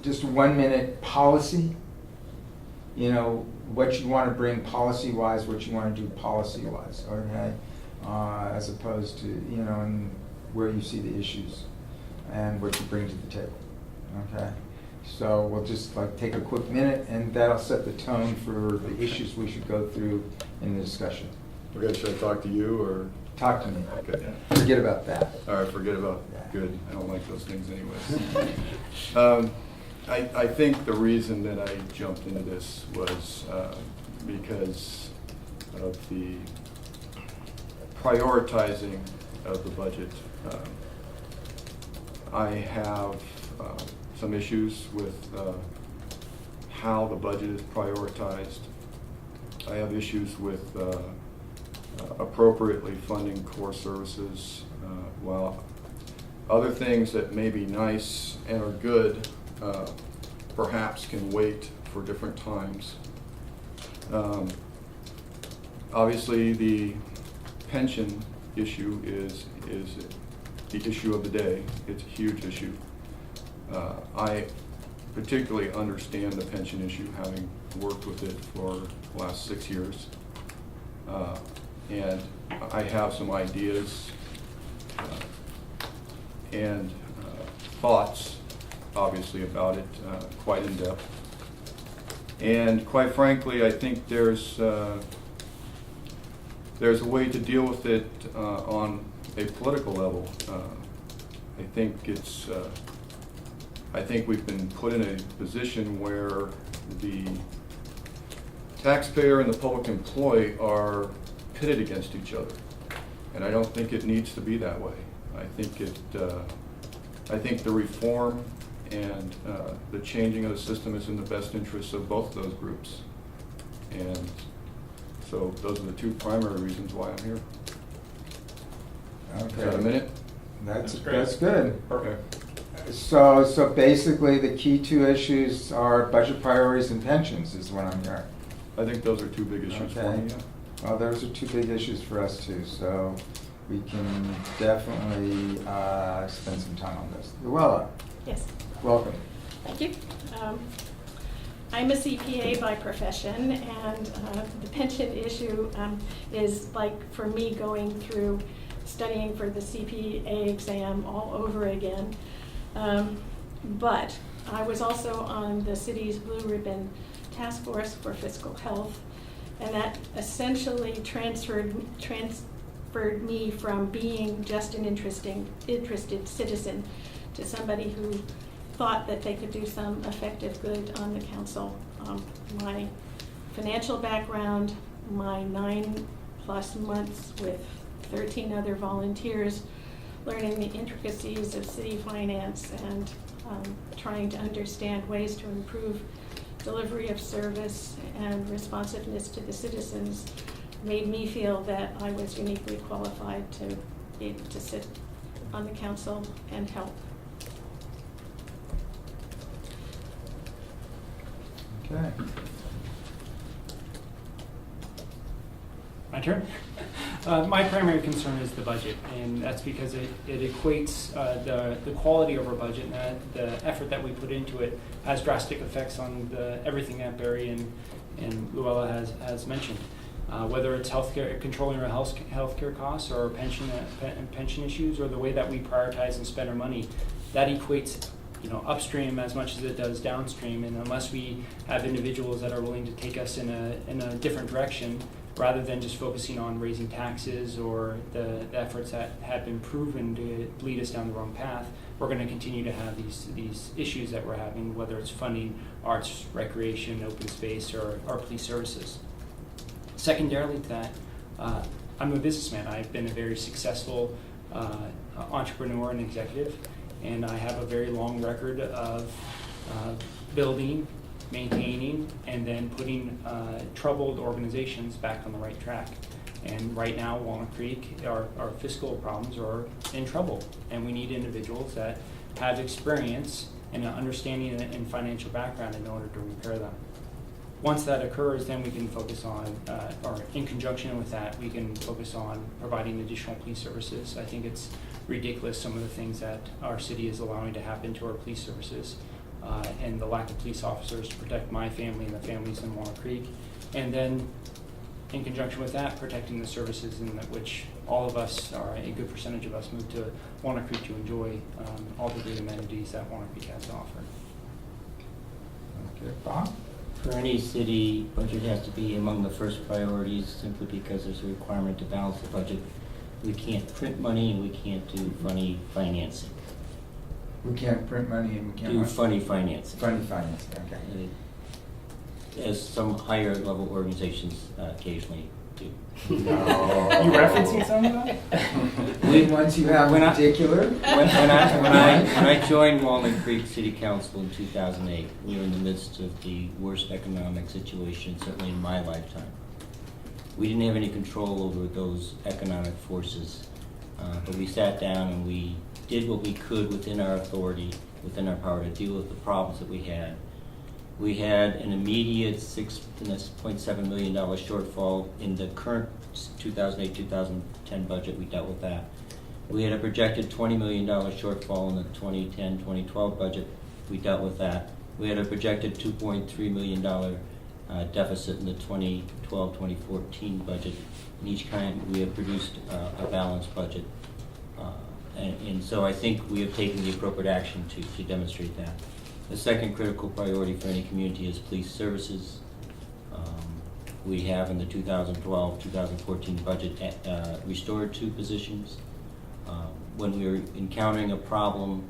just 1 minute policy, you know, what you want to bring policy-wise, what you want to do policy-wise, okay? As opposed to, you know, and where you see the issues and what you bring to the table, okay? So we'll just like take a quick minute, and that'll set the tone for the issues we should go through in the discussion. Okay, should I talk to you or? Talk to me. Okay. Forget about that. All right, forget about, Yeah. good. I don't like those things anyways. I think the reason that I jumped into this was because of the prioritizing of the budget. I have some issues with how the budget is prioritized. I have issues with appropriately funding core services, while other things that may be nice and are good perhaps can wait for different times. Obviously, the pension issue is the issue of the day. It's a huge issue. I particularly understand the pension issue, having worked with it for the last 6 years. And I have some ideas and thoughts, obviously, about it, quite in depth. And quite frankly, I think there's a way to deal with it on a political level. I think we've been put in a position where the taxpayer and the public employee are pitted against each other, and I don't think it needs to be that way. I think the reform and the changing of the system is in the best interests of both of those groups, and so those are the two primary reasons why I'm here. Okay. Is that a minute? That's good. Perfect. So basically, the key two issues are budget priorities and pensions, is what I'm hearing. I think those are two big issues for me. Yeah. Well, those are two big issues for us too, so we can definitely spend some time on this. Luella. Yes. Welcome. Thank you. I'm a CPA by profession, and the pension issue is like for me going through studying for the CPA exam all over again. But I was also on the city's Blue Ribbon Task Force for Fiscal Health, and that essentially transferred me from being just an interested citizen to somebody who thought that they could do some effective good on the council. My financial background, my 9+ months with 13 other volunteers, learning the intricacies of city finance and trying to understand ways to improve delivery of service and responsiveness to the citizens, made me feel that I was uniquely qualified to be able to sit on the council and help. Okay. My turn? My primary concern is the budget, and that's because it equates the quality of our budget and that the effort that we put into it has drastic effects on everything that Barry and Luella has mentioned. Whether it's healthcare, controlling our healthcare costs, or pension issues, or the way that we prioritize and spend our money, that equates, upstream as much as it does downstream. And unless we have individuals that are willing to take us in a different direction, rather than just focusing on raising taxes or the efforts that have been proven to lead us down the wrong path, we're going to continue to have these issues that we're having, whether it's funding arts, recreation, open space, or police services. Secondarily to that, I'm a businessman. I've been a very successful entrepreneur and executive, and I have a very long record of building, maintaining, and then putting troubled organizations back on the right track. And right now, Walnut Creek, our fiscal problems are in trouble, and we need individuals that have experience and an understanding and financial background in order to repair them. Once that occurs, then we can focus on, or in conjunction with that, we can focus on providing additional police services. I think it's ridiculous, some of the things that our city is allowing to happen to our police services. and the lack of police officers to protect my family and the families in Walnut Creek. And then, in conjunction with that, protecting the services in which all of us, or a good percentage of us, moved to Walnut Creek to enjoy all the great amenities that Walnut Creek has to offer. Okay, Bob? For any city, budget has to be among the first priorities simply because there's a requirement to balance the budget. We can't print money and we can't do funny financing. We can't print money and we can't. Do what? funny financing. Funny financing, okay. As some higher level organizations occasionally do. No. You referencing some of that? Any ones you have in When I- particular? When I joined Walnut Creek City Council in 2008, we were in the midst of the worst economic situation, certainly in my lifetime. We didn't have any control over those economic forces, but we sat down and we did what we could within our authority, within our power to deal with the problems that we had. We had an immediate $6.7 million shortfall in the current 2008-2010 budget. We dealt with that. We had a projected $20 million shortfall in the 2010-2012 budget. We dealt with that. We had a projected $2.3 million deficit in the 2012-2014 budget. In each kind, we have produced a balanced budget. And so I think we have taken the appropriate action to demonstrate that. The second critical priority for any community is police services. We have in the 2012-2014 budget restored 2 positions. When we were encountering a problem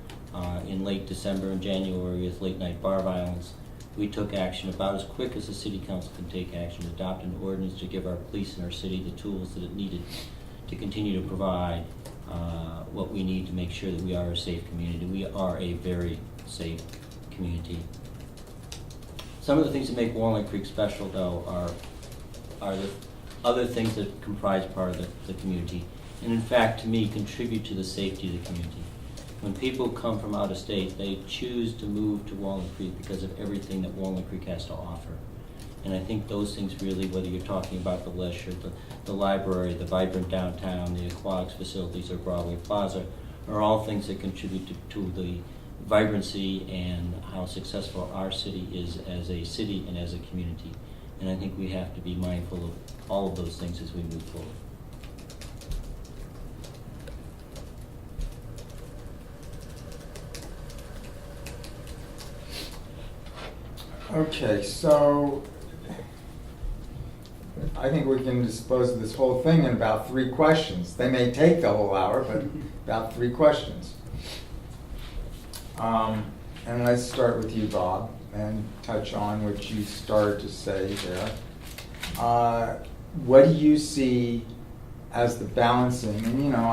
in late December and January with late night bar violence, we took action about as quick as the city council can take action, adopt an ordinance to give our police in our city the tools that it needed to continue to provide what we need to make sure that we are a safe community. We are a very safe community. Some of the things that make Walnut Creek special, though, are the other things that comprise part of the community, and in fact, to me, contribute to the safety of the community. When people come from out of state, they choose to move to Walnut Creek because of everything that Walnut Creek has to offer. And I think those things really, whether you're talking about the leisure, the library, the vibrant downtown, the aquatics facilities, or Broadway Plaza, are all things that contribute to the vibrancy and how successful our city is as a city and as a community. And I think we have to be mindful of all of those things as we move forward. Okay, so I think we can dispose of this whole thing in about 3 questions. They may take the whole hour, but about 3 questions. And let's start with you, Bob, and touch on what you started to say there. What do you see as the balancing? And you know,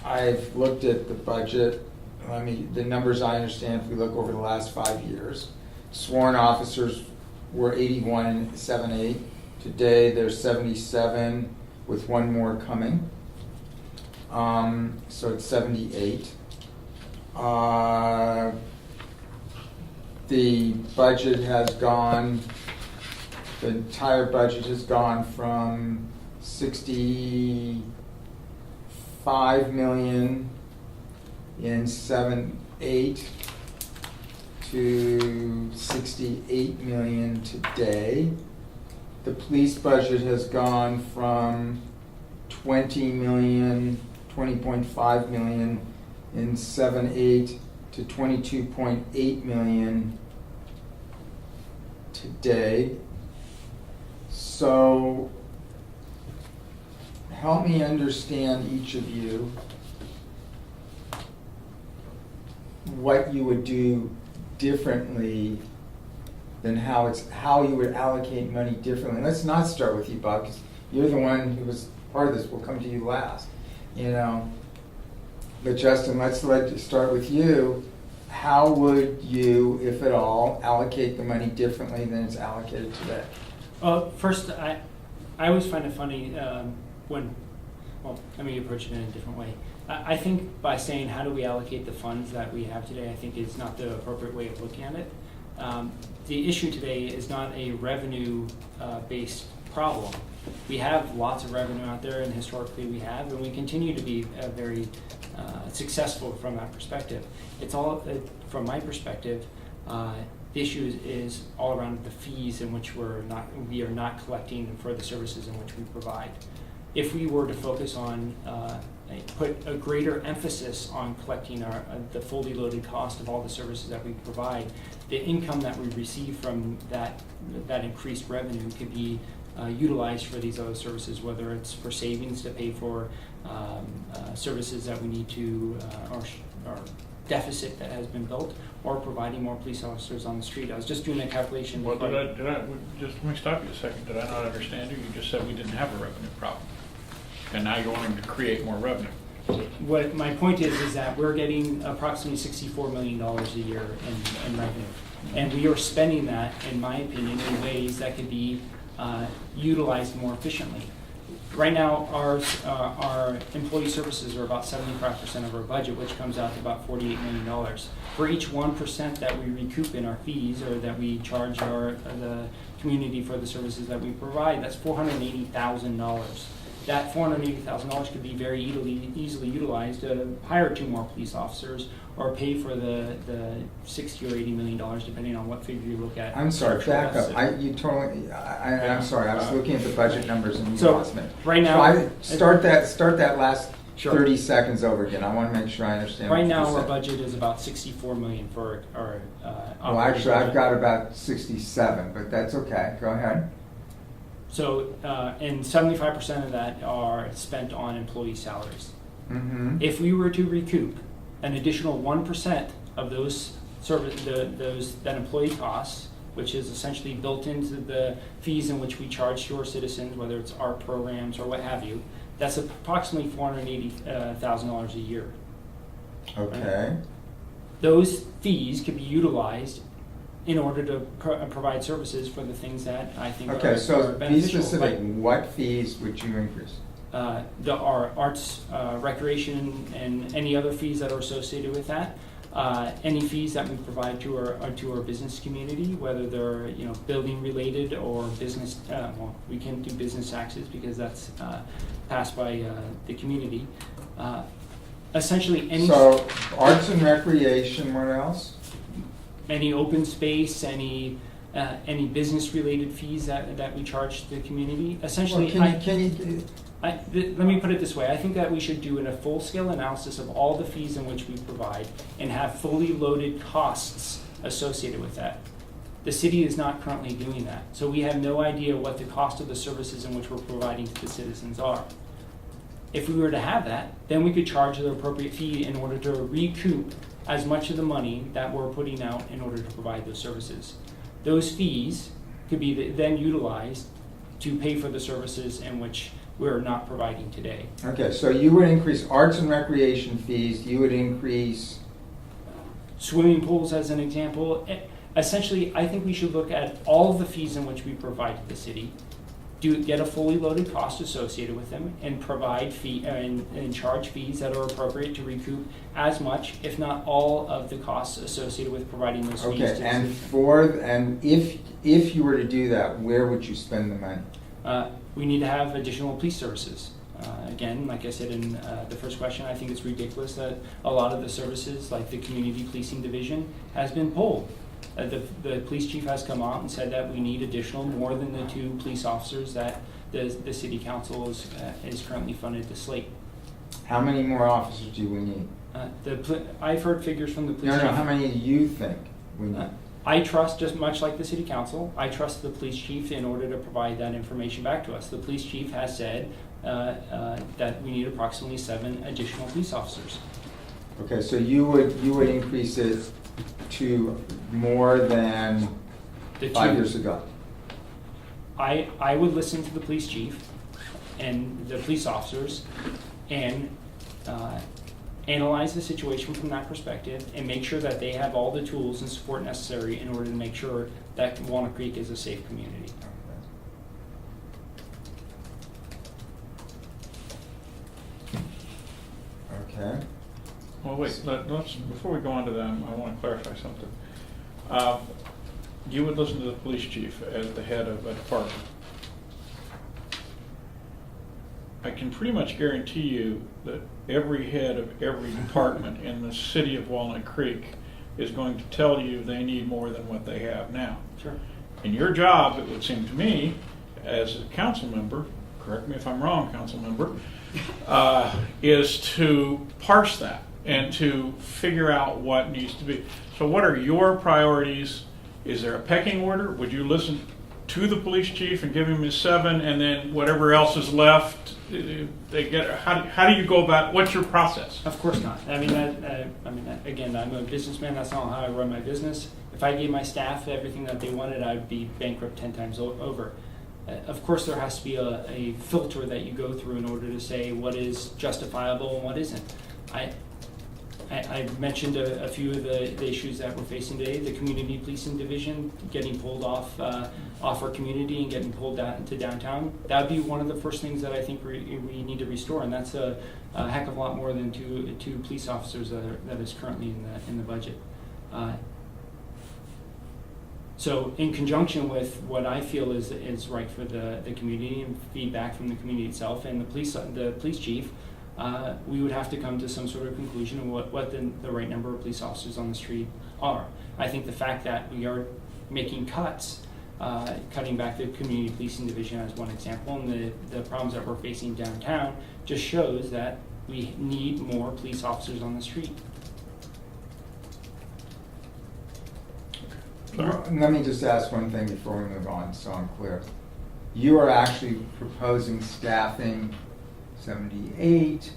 I've looked at the budget. I mean, the numbers I understand, if we look over the last 5 years, sworn officers were 81 in 7-8. Today, there's 77 with 1 more coming. So it's 78. The budget has gone, the entire budget has gone from 65 million in 7-8 to 68 million today. The police budget has gone from 20.5 million in 7-8 to 22.8 million today. So help me understand, each of you, what you would do differently than how you would allocate money differently. Let's not start with you, Bob, because you're the one who was part of this. We'll come to you last, you know. But Justin, let's start with you. How would you, if at all, allocate the money differently than it's allocated today? First, I always find it funny when, well, let me approach it in a different way. I think by saying how do we allocate the funds that we have today, I think is not the appropriate way of looking at it. The issue today is not a revenue-based problem. We have lots of revenue out there, and historically we have, and we continue to be a very successful from that perspective. It's all, from my perspective, the issue is all around the fees in which we are not collecting for the services in which we provide. If we were to focus on, put a greater emphasis on collecting the fully loaded cost of all the services that we provide, the income that we receive from that increased revenue could be utilized for these other services, whether it's for savings to pay for services that we need to, or deficit that has been built, or providing more police officers on the street. I was just doing a calculation. Well, just let me stop you a second. Did I not understand you? You just said we didn't have a revenue problem. And now you're wanting to create more revenue. What my point is that we're getting approximately $64 million a year in revenue. And we are spending that, in my opinion, in ways that could be utilized more efficiently. Right now, our employee services are about 75% of our budget, which comes out to about $48 million. For each 1% that we recoup in our fees, or that we charge the community for the services that we provide, that's $480,000. That $480,000 could be very easily utilized to hire 2 more police officers, or pay for the $60 or $80 million, depending on what figure you look at. I'm sorry, back up. I'm sorry, I was looking at the budget numbers and you lost me. Right now, Start that last Sure. 30 seconds over again. I want to make sure I understand. Right what now, you our said. budget is about $64 million for our Well, actually, I've got about 67, but that's okay. Go ahead. So, and 75% of that are spent on employee salaries. Mm-hmm. If we were to recoup an additional 1% of those that employee costs, which is essentially built into the fees in which we charge to our citizens, whether it's art programs or what have you, that's approximately $480,000 a year. Okay. Those fees could be utilized in order to provide services for the things that I think Okay, are so be beneficial. specific. What fees would you increase? Our arts, recreation, and any other fees that are associated with that. Any fees that we provide to our business community, whether they're building related or business. Well, we can't do business taxes because that's passed by the community. Essentially, any. So arts and recreation. What else? Any open space, any business related fees that we charge the community. Essentially, Well, let me put it this way. I think that we should do a full-scale analysis of all the fees in which we provide and have fully loaded costs associated with that. The city is not currently doing that, so we have no idea what the cost of the services in which we're providing to the citizens are. If we were to have that, then we could charge the appropriate fee in order to recoup as much of the money that we're putting out in order to provide those services. Those fees could be then utilized to pay for the services in which we're not providing today. Okay, so you would increase arts and recreation fees. You would increase Swimming pools, as an example. Essentially, I think we should look at all of the fees in which we provide to the city, get a fully loaded cost associated with them, and provide and charge fees that are appropriate to recoup as much, if not all, of the costs associated with providing those fees. okay, to and if you were to do that, where would you spend the money? We need to have additional police services. Again, like I said in the first question, I think it's ridiculous that a lot of the services, like the community policing division, has been pulled. The police chief has come out and said that we need more than the 2 police officers that the city council is currently funded to slate. How many more officers do we need? I've heard figures from the police chief. No, how many do you think we need? I trust, just much like the city council, I trust the police chief in order to provide that information back to us. The police chief has said that we need approximately 7 additional police officers. Okay, so you would increase it to more than The 5 two- years ago. I would listen to the police chief and the police officers and analyze the situation from that perspective and make sure that they have all the tools and support necessary in order to make sure that Walnut Creek is a safe community. Okay. Well, wait, let's, before we go on to them, I want to clarify something. You would listen to the police chief as the head of a department. I can pretty much guarantee you that every head of every department in the city of Walnut Creek is going to tell you they need more than what they have now. Sure. And your job, it would seem to me, as a council member, correct me if I'm wrong, council member, is to parse that and to figure out what needs to be. So what are your priorities? Is there a pecking order? Would you listen to the police chief and give him his 7, and then whatever else is left, they get? How do you go about? What's your process? Of course not. I mean, again, I'm a businessman. That's not how I run my business. If I gave my staff everything that they wanted, I'd be bankrupt 10 times over. Of course, there has to be a filter that you go through in order to say what is justifiable and what isn't. I mentioned a few of the issues that we're facing today. The community policing division getting pulled off our community and getting pulled down into downtown. That would be one of the first things that I think we need to restore, and that's a heck of a lot more than two police officers that is currently in the budget. So in conjunction with what I feel is right for the community and feedback from the community itself and the police chief, we would have to come to some sort of conclusion of what the right number of police officers on the street are. I think the fact that we are making cuts, cutting back the community policing division as one example, and the problems that we're facing downtown just shows that we need more police officers on the street. Well, let me just ask one thing before we move on, so I'm clear. You are actually proposing staffing 78.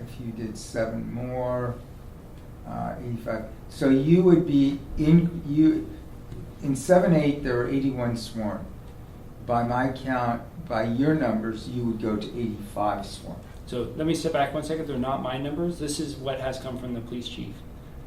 If you did 7 more, 85. So you would be in 7-8. There were 81 sworn. By my count, by your numbers, you would go to 85 sworn. So let me step back 1 second. They're not my numbers. This is what has come from the police chief.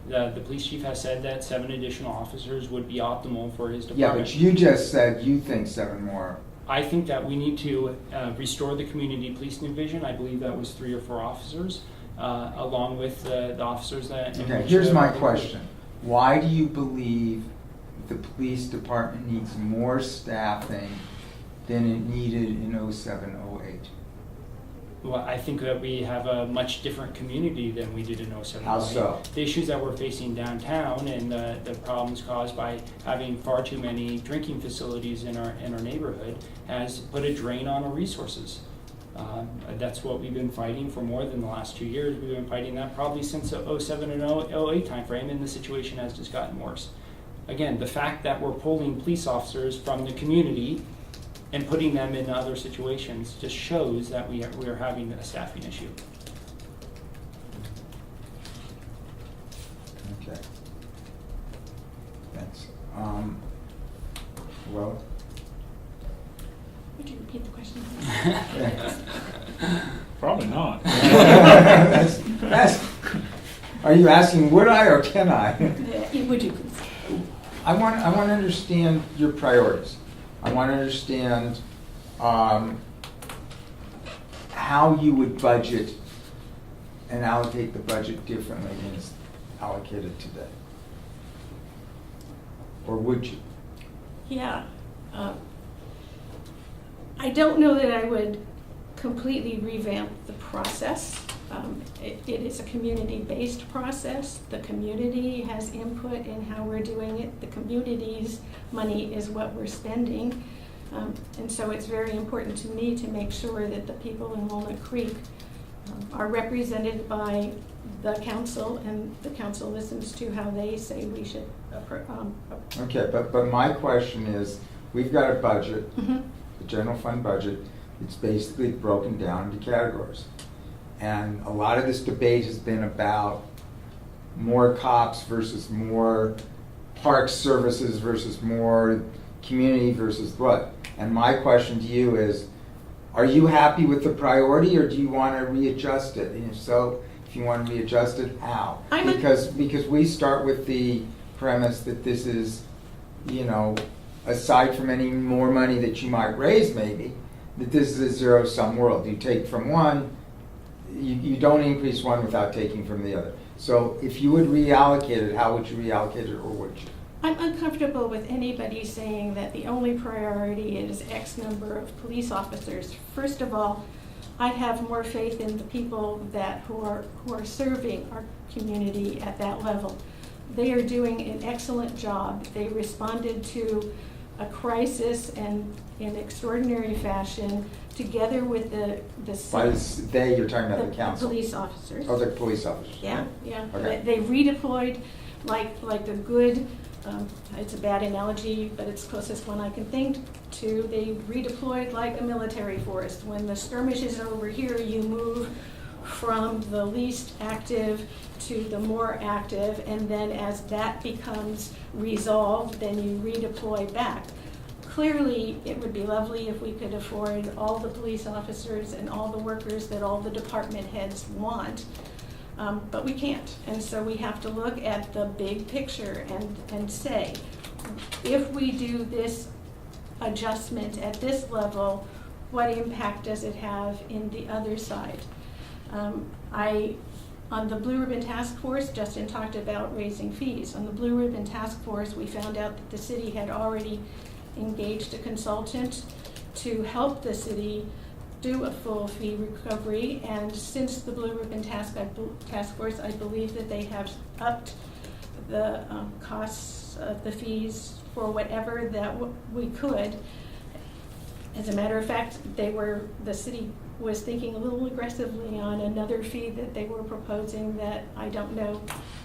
The police chief has said that 7 additional officers would be optimal for his department. Yeah, but you just said you think 7 more. I think that we need to restore the community policing division. I believe that was 3 or 4 officers, along with the officers that... Okay, here's my question. Why do you believe the police department needs more staffing than it needed in 07-08? Well, I think that we have a much different community than we did in 07. How so? The issues that we're facing downtown and the problems caused by having far too many drinking facilities in our neighborhood has put a drain on our resources. That's what we've been fighting for more than the last 2 years. We've been fighting that probably since the 07 and 08 timeframe, and the situation has just gotten worse. Again, the fact that we're pulling police officers from the community and putting them in other situations just shows that we are having a staffing issue. Okay. Thanks. Well, Would you repeat the question? Probably not. that's, are you asking would I or can I? Would you please? I want to understand your priorities. I want to understand how you would budget and allocate the budget differently than it's allocated today. Or would you? Yeah. I don't know that I would completely revamp the process. It is a community-based process. The community has input in how we're doing it. The community's money is what we're spending. And so it's very important to me to make sure that the people in Walnut Creek are represented by the council, and the council listens to how they say we should. Okay, but my question is, we've got a budget, Mhm. the general fund budget. It's basically broken down into categories. And a lot of this debate has been about more cops versus more park services versus more community versus what. And my question to you is, are you happy with the priority, or do you want to readjust it? And if so, if you want to readjust it, how? Because we start with the premise that this is, aside from any more money that you might raise maybe, that this is a zero-sum world. You take from one, you don't increase one without taking from the other. So if you would reallocate it, how would you reallocate it, or would you? I'm uncomfortable with anybody saying that the only priority is X number of police officers. First of all, I have more faith in the people who are serving our community at that level. They are doing an excellent job. They responded to a crisis and in extraordinary fashion, together with the By they, you're talking about the the council? police officers. Oh, the police officers. Yeah, yeah. Okay. They redeployed like a good, it's a bad analogy, but it's the closest one I can think to. They redeployed like a military force. When the skirmish is over here, you move from the least active to the more active, and then as that becomes resolved, then you redeploy back. Clearly, it would be lovely if we could afford all the police officers and all the workers that all the department heads want, but we can't. And so we have to look at the big picture and say, if we do this adjustment at this level, what impact does it have in the other side? On the Blue Ribbon Task Force, Justin talked about raising fees. On the Blue Ribbon Task Force, we found out that the city had already engaged a consultant to help the city do a full fee recovery. And since the Blue Ribbon Task Force, I believe that they have upped the costs of the fees for whatever that we could. As a matter of fact, the city was thinking a little aggressively on another fee that they were proposing that I don't know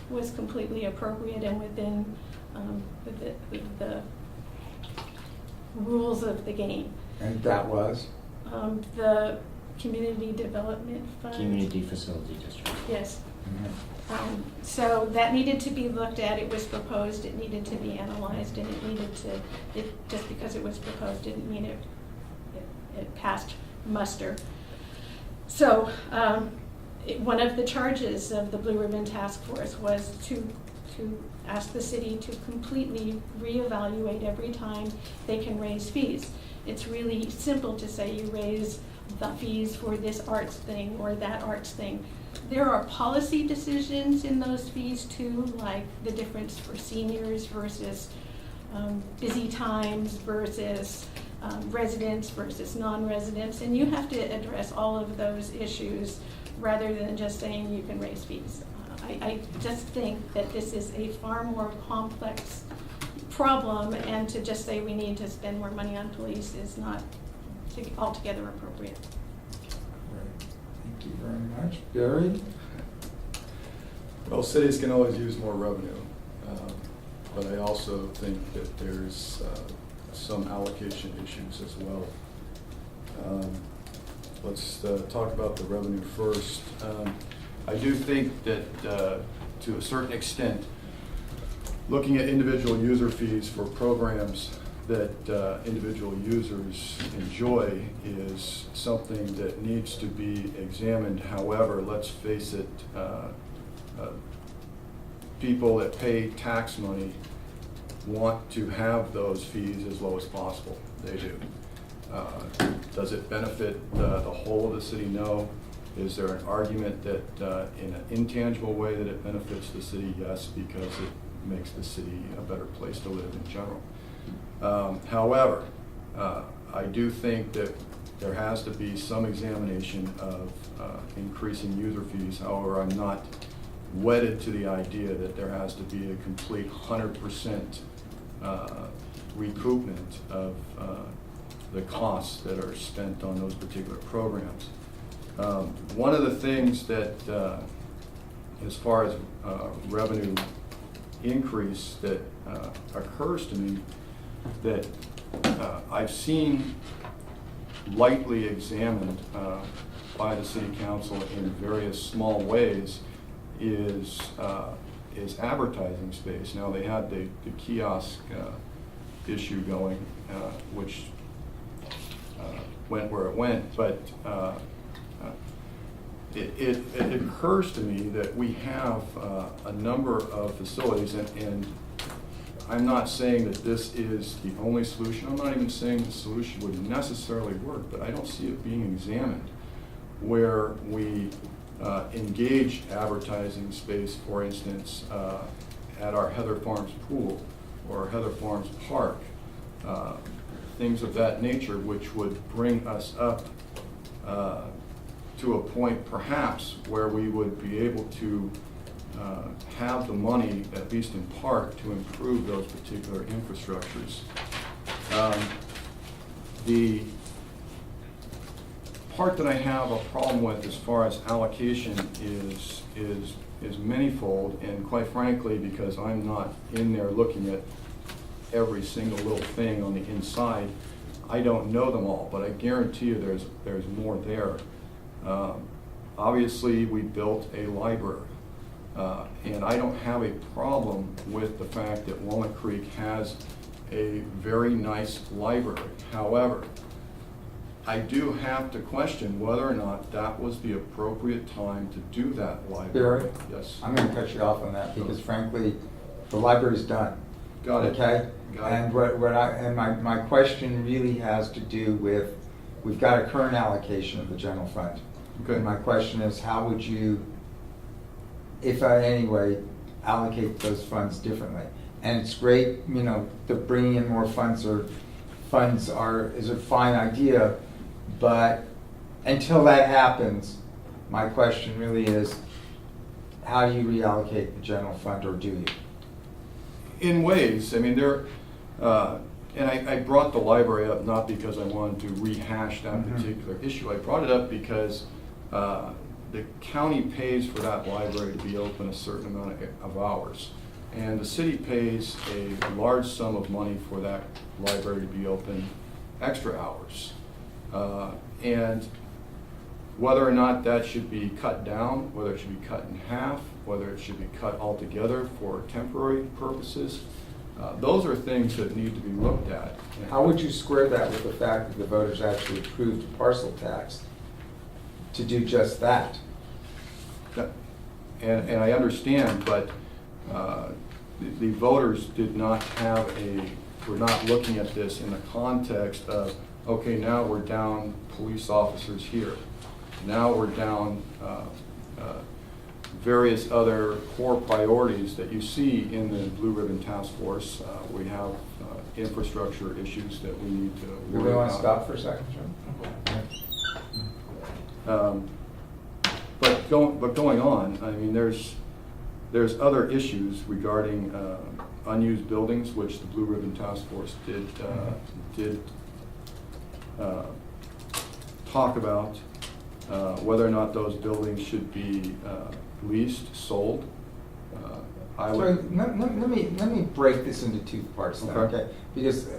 was completely appropriate and within the rules of the game. And that was? The Community Development Fund. Community Facility District. Yes. Mhm. So that needed to be looked at. It was proposed, it needed to be analyzed, and just because it was proposed didn't mean it passed muster. So one of the charges of the Blue Ribbon Task Force was to ask the city to completely reevaluate every time they can raise fees. It's really simple to say you raise the fees for this arts thing or that arts thing. There are policy decisions in those fees too, like the difference for seniors versus busy times versus residents versus non-residents, and you have to address all of those issues rather than just saying you can raise fees. I just think that this is a far more complex problem, and to just say we need to spend more money on police is not altogether appropriate. Right. Thank you very much. Barry? Well, cities can always use more revenue, but I also think that there's some allocation issues as well. Let's talk about the revenue first. I do think that to a certain extent, looking at individual user fees for programs that individual users enjoy is something that needs to be examined. However, let's face it, people that pay tax money want to have those fees as low as possible. They do. Does it benefit the whole of the city? No. Is there an argument that in an intangible way that it benefits the city? Yes, because it makes the city a better place to live in general. However, I do think that there has to be some examination of increasing user fees. However, I'm not wedded to the idea that there has to be a complete 100% recoupment of the costs that are spent on those particular programs. One of the things that, as far as revenue increase that occurs to me, that I've seen lightly examined by the city council in various small ways is advertising space. Now, they had the kiosk issue going, which went where it went, but it occurs to me that we have a number of facilities, and I'm not saying that this is the only solution. I'm not even saying the solution would necessarily work, but I don't see it being examined where we engage advertising space, for instance, at our Heather Farms pool, or Heather Farms Park, things of that nature, which would bring us up to a point perhaps where we would be able to have the money, at least in part, to improve those particular infrastructures. The part that I have a problem with as far as allocation is manyfold, and quite frankly, because I'm not in there looking at every single little thing on the inside, I don't know them all, but I guarantee you there's more there. Obviously, we built a library, and I don't have a problem with the fact that Walnut Creek has a very nice library. However, I do have to question whether or not that was the appropriate time to do that library. Barry? Yes. I'm going to cut you off on that because frankly, the library's done. Got it. Okay? Got it. And my question really has to do with, we've got a current allocation of the general fund. Okay. And my question is, how would you, if in any way, allocate those funds differently? And it's great, you know, the bringing in more funds is a fine idea, but until that happens, my question really is, how do you reallocate the general fund, or do you? In ways, I mean, and I brought the library up not because I wanted to rehash that particular issue. I brought it up because the county pays for that library to be open a certain amount of hours. And the city pays a large sum of money for that library to be open extra hours. And whether or not that should be cut down, whether it should be cut in half, whether it should be cut altogether for temporary purposes, those are things that need to be looked at. How would you square that with the fact that the voters actually approved a parcel tax to do just that? And I understand, but the voters did not have we're not looking at this in the context of, okay, now we're down police officers here. Now we're down various other core priorities that you see in the Blue Ribbon Task Force. We have infrastructure issues that we need to Do worry we want about. to stop for a second, John? But going on, I mean, there's other issues regarding unused buildings, which the Blue Ribbon Task Force did talk about, whether or not those buildings should be leased, sold. I So would. let me break this into two parts then, Okay. okay?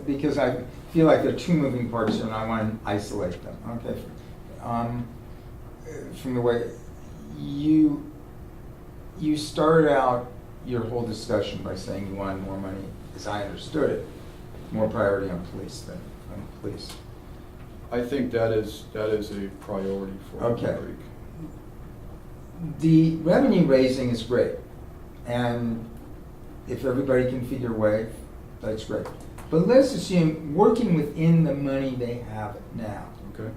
Because I feel like there are two moving parts here and I want to isolate them, okay? From the way you started out your whole discussion by saying you wanted more money, as I understood it, more priority on police than on police. I think that is a priority for Okay. Walnut Creek. The revenue raising is great, and if everybody can figure a way, that's great. But let's assume working within the money they have now. Okay.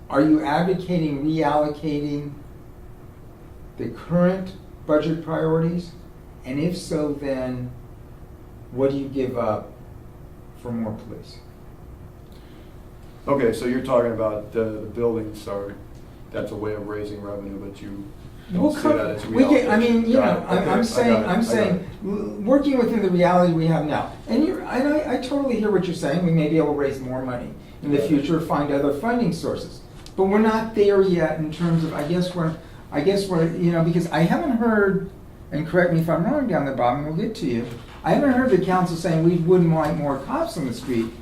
Are you advocating reallocating the current budget priorities? And if so, then what do you give up for more police? Okay, so you're talking about the buildings that's a way of raising revenue, but you don't see that as reallocation. I mean, you know, Got it. Okay, I'm saying, I got it. working within the reality we have now. And I totally hear what you're saying. We may be able to raise more money in the future, find other funding sources. But we're not there yet in terms of, I guess we're, you know, because I haven't heard, and correct me if I'm wrong down the bottom, we'll get to you. I haven't heard the council saying we wouldn't like more cops on the street.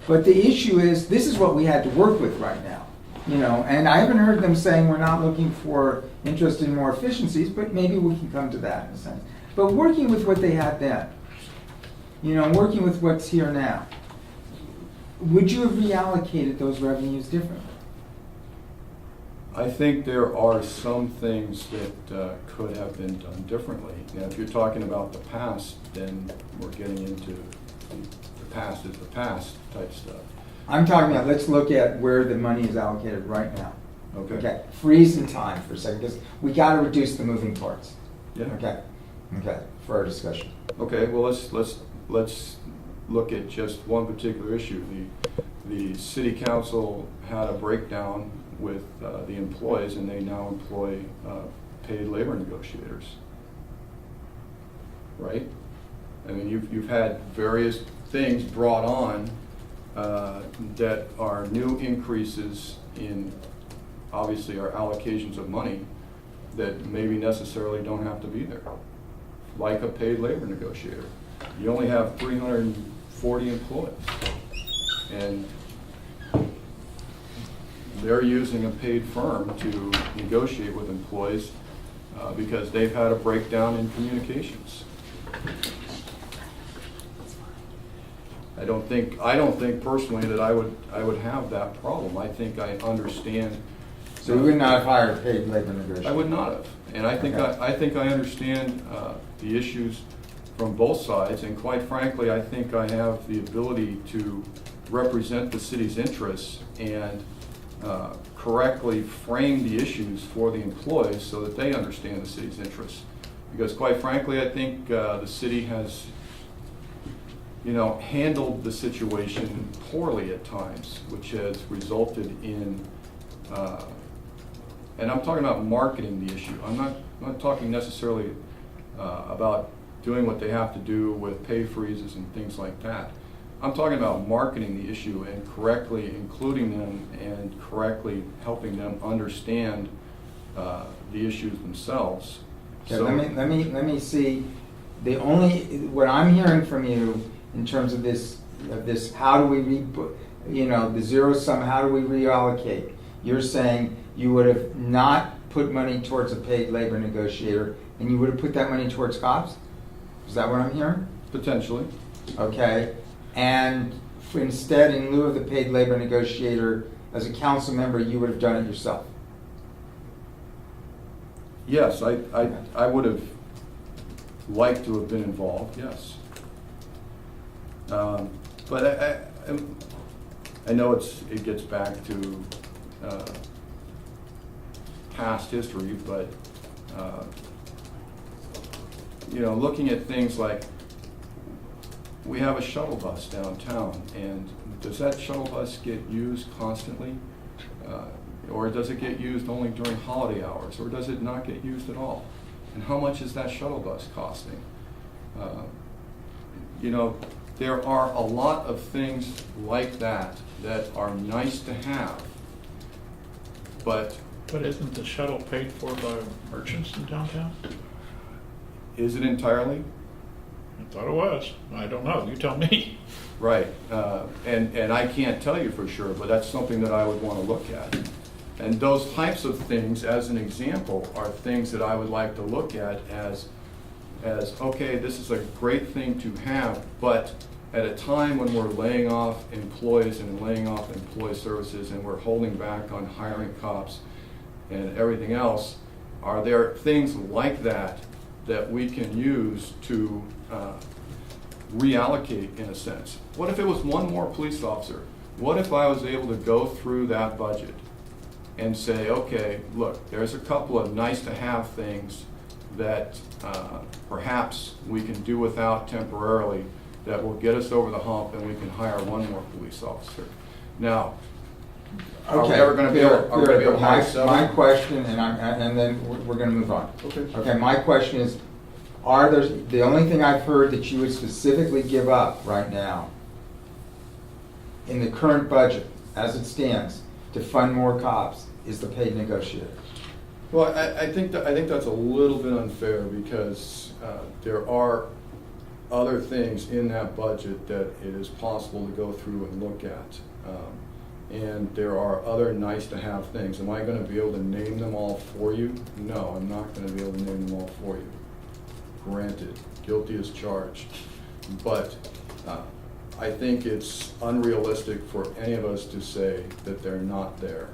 But the issue is, this is what we had to work with right now, you know, and I haven't heard them saying we're not looking for interest in more efficiencies, but maybe we can come to that in a sense. But working with what they had then, you know, working with what's here now, would you have reallocated those revenues differently? I think there are some things that could have been done differently. Now, if you're talking about the past, then we're getting into the past is the past type stuff. I'm talking about, let's look at where the money is allocated right now. Okay. Okay, freeze in time for a second, because we got to reduce the moving parts. Yeah. Okay. Okay, for our discussion. Okay, well, let's look at just one particular issue. The city council had a breakdown with the employees, and they now employ paid labor negotiators. Right? I mean, you've had various things brought on that are new increases in, obviously, our allocations of money that maybe necessarily don't have to be there, like a paid labor negotiator. You only have 340 employees, and they're using a paid firm to negotiate with employees because they've had a breakdown in communications. I don't think personally that I would have that problem. I think I understand. So you would not have hired a paid labor negotiator? I would not have, and I think Okay. I think I understand the issues from both sides, and quite frankly, I think I have the ability to represent the city's interests and correctly frame the issues for the employees so that they understand the city's interests. Because quite frankly, I think the city has, handled the situation poorly at times, which has resulted in, and I'm talking about marketing the issue. I'm not talking necessarily about doing what they have to do with pay freezes and things like that. I'm talking about marketing the issue and correctly including them and correctly helping them understand the issues themselves. Okay, let me see, what I'm hearing from you in terms of this, how do we the zero sum, how do we reallocate? You're saying you would have not put money towards a paid labor negotiator, and you would have put that money towards cops? Is that what I'm hearing? Potentially. Okay, and instead, in lieu of the paid labor negotiator, as a council member, you would have done it yourself? Yes, I would have liked to have been involved, yes. But I know it gets back to past history, but looking at things like, we have a shuttle bus downtown, and does that shuttle bus get used constantly? Or does it get used only during holiday hours, or does it not get used at all? And how much is that shuttle bus costing? There are a lot of things like that that are nice to have, but isn't the shuttle paid for by merchants in downtown? is it entirely? I thought it was. I don't know. You tell me. Right, and I can't tell you for sure, but that's something that I would want to look at. And those types of things, as an example, are things that I would like to look at as okay, this is a great thing to have, but at a time when we're laying off employees and laying off employee services and we're holding back on hiring cops and everything else, are there things like that that we can use to reallocate in a sense? What if it was one more police officer? What if I was able to go through that budget and say, okay, look, there's a couple of nice to have things that perhaps we can do without temporarily that will get us over the hump, and we can hire one more police officer. Now, are we ever going to be able to hire seven? My question, and then we're going to move on. Okay. Okay, my question is, the only thing I've heard that you would specifically give up right now in the current budget, as it stands, to fund more cops, is the paid negotiator? Well, I think that's a little bit unfair because there are other things in that budget that it is possible to go through and look at. And there are other nice to have things. Am I going to be able to name them all for you? No, I'm not going to be able to name them all for you. Granted, guilty as charged. But I think it's unrealistic for any of us to say that they're not there.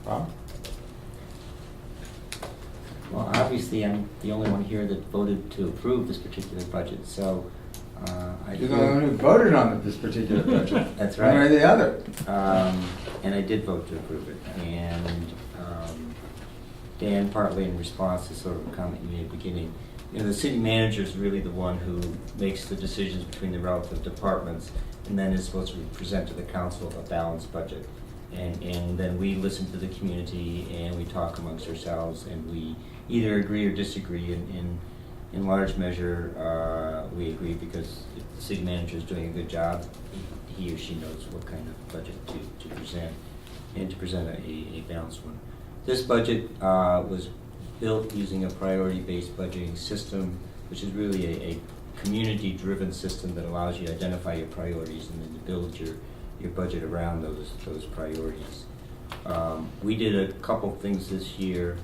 Bob? Well, obviously, I'm the only one here that voted to approve this particular budget, so You're the one who voted on this particular budget. That's One way or right. the other. And I did vote to approve it. And Dan, partly in response to sort of a comment you made at the beginning, you know, the city manager is really the one who makes the decisions between the relative departments and then is supposed to present to the council a balanced budget. And then we listen to the community and we talk amongst ourselves and we either agree or disagree. In large measure, we agree because if the city manager is doing a good job, he or she knows what kind of budget to present and to present a balanced one. This budget was built using a priority-based budgeting system, which is really a community-driven system that allows you to identify your priorities and then to build your budget around those priorities. We did a couple things this year.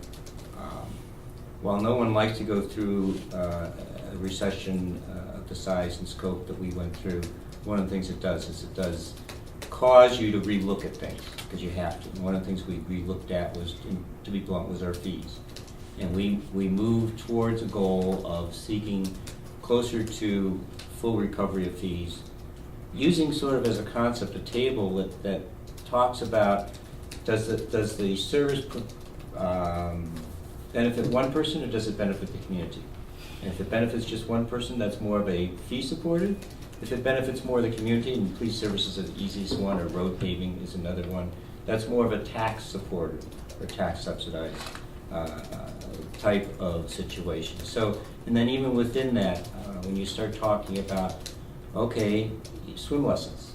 While no one likes to go through a recession of the size and scope that we went through, one of the things it does is it does cause you to relook at things, because you have to. And one of the things we looked at was, to be blunt, was our fees. And we moved towards a goal of seeking closer to full recovery of fees, using sort of as a concept a table that talks about does the service benefit one person or does it benefit the community? And if it benefits just one person, that's more of a fee supported. If it benefits more the community, and police services are the easiest one, or road paving is another one, that's more of a tax supported or tax subsidized type of situation. So, and then even within that, when you start talking about, okay, swim lessons.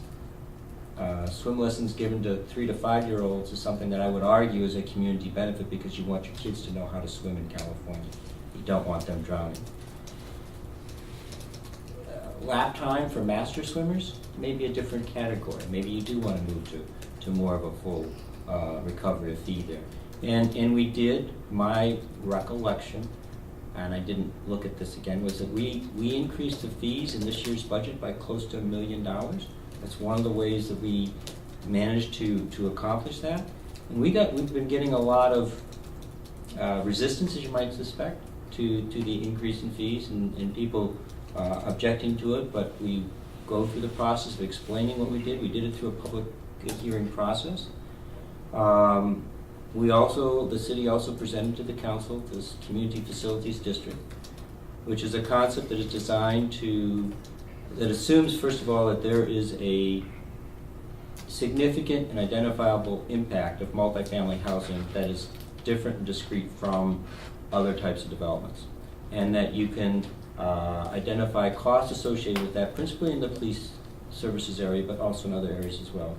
Swim lessons given to 3 to 5 year olds is something that I would argue is a community benefit because you want your kids to know how to swim in California. You don't want them drowning. Lap time for master swimmers may be a different category. Maybe you do want to move to more of a full recovery of fee there. And we did, my recollection, and I didn't look at this again, was that we increased the fees in this year's budget by close to $1 million. That's one of the ways that we managed to accomplish that. And we've been getting a lot of resistance, as you might suspect, to the increase in fees and people objecting to it, but we go through the process of explaining what we did. We did it through a public hearing process. The city also presented to the council this community facilities district, which is a concept that is designed that assumes, first of all, that there is a significant and identifiable impact of multifamily housing that is different and discrete from other types of developments, and that you can identify costs associated with that, principally in the police services area, but also in other areas as well.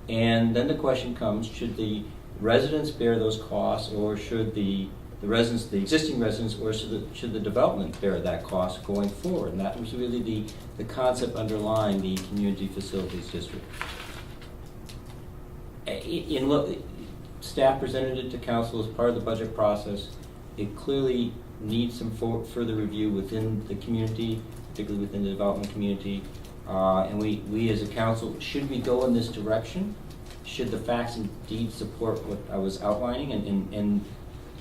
And then the question comes, should the residents bear those costs, or should the existing residents, or should the development bear that cost going forward? And that was really the concept underlying the community facilities district. Staff presented it to council as part of the budget process. It clearly needs some further review within the community, particularly within the development community. And we as a council, should we go in this direction? Should the facts indeed support what I was outlining? And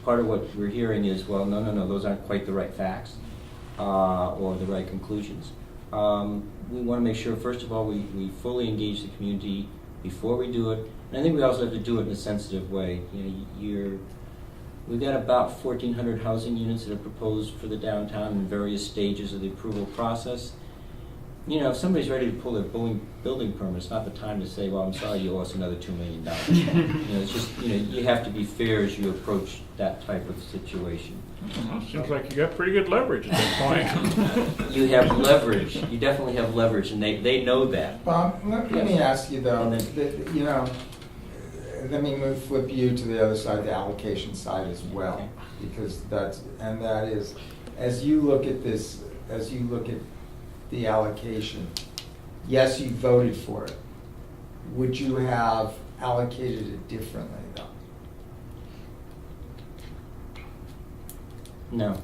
part of what we're hearing is, well, no, those aren't quite the right facts or the right conclusions. We want to make sure, first of all, we fully engage the community before we do it. And I think we also have to do it in a sensitive way. We've got about 1,400 housing units that are proposed for the downtown in various stages of the approval process. If somebody's ready to pull their building permit, it's not the time to say, well, I'm sorry, you owe us another $2 million. It's just, you have to be fair as you approach that type of situation. Well, seems like you got pretty good leverage at this point. You have leverage. You definitely have leverage, and they know that. Bob, let me ask you though, let me flip you to the other side, the allocation side as well, Okay. because that is, as you look at this, as you look at the allocation, yes, you voted for it. Would you have allocated it differently though? No.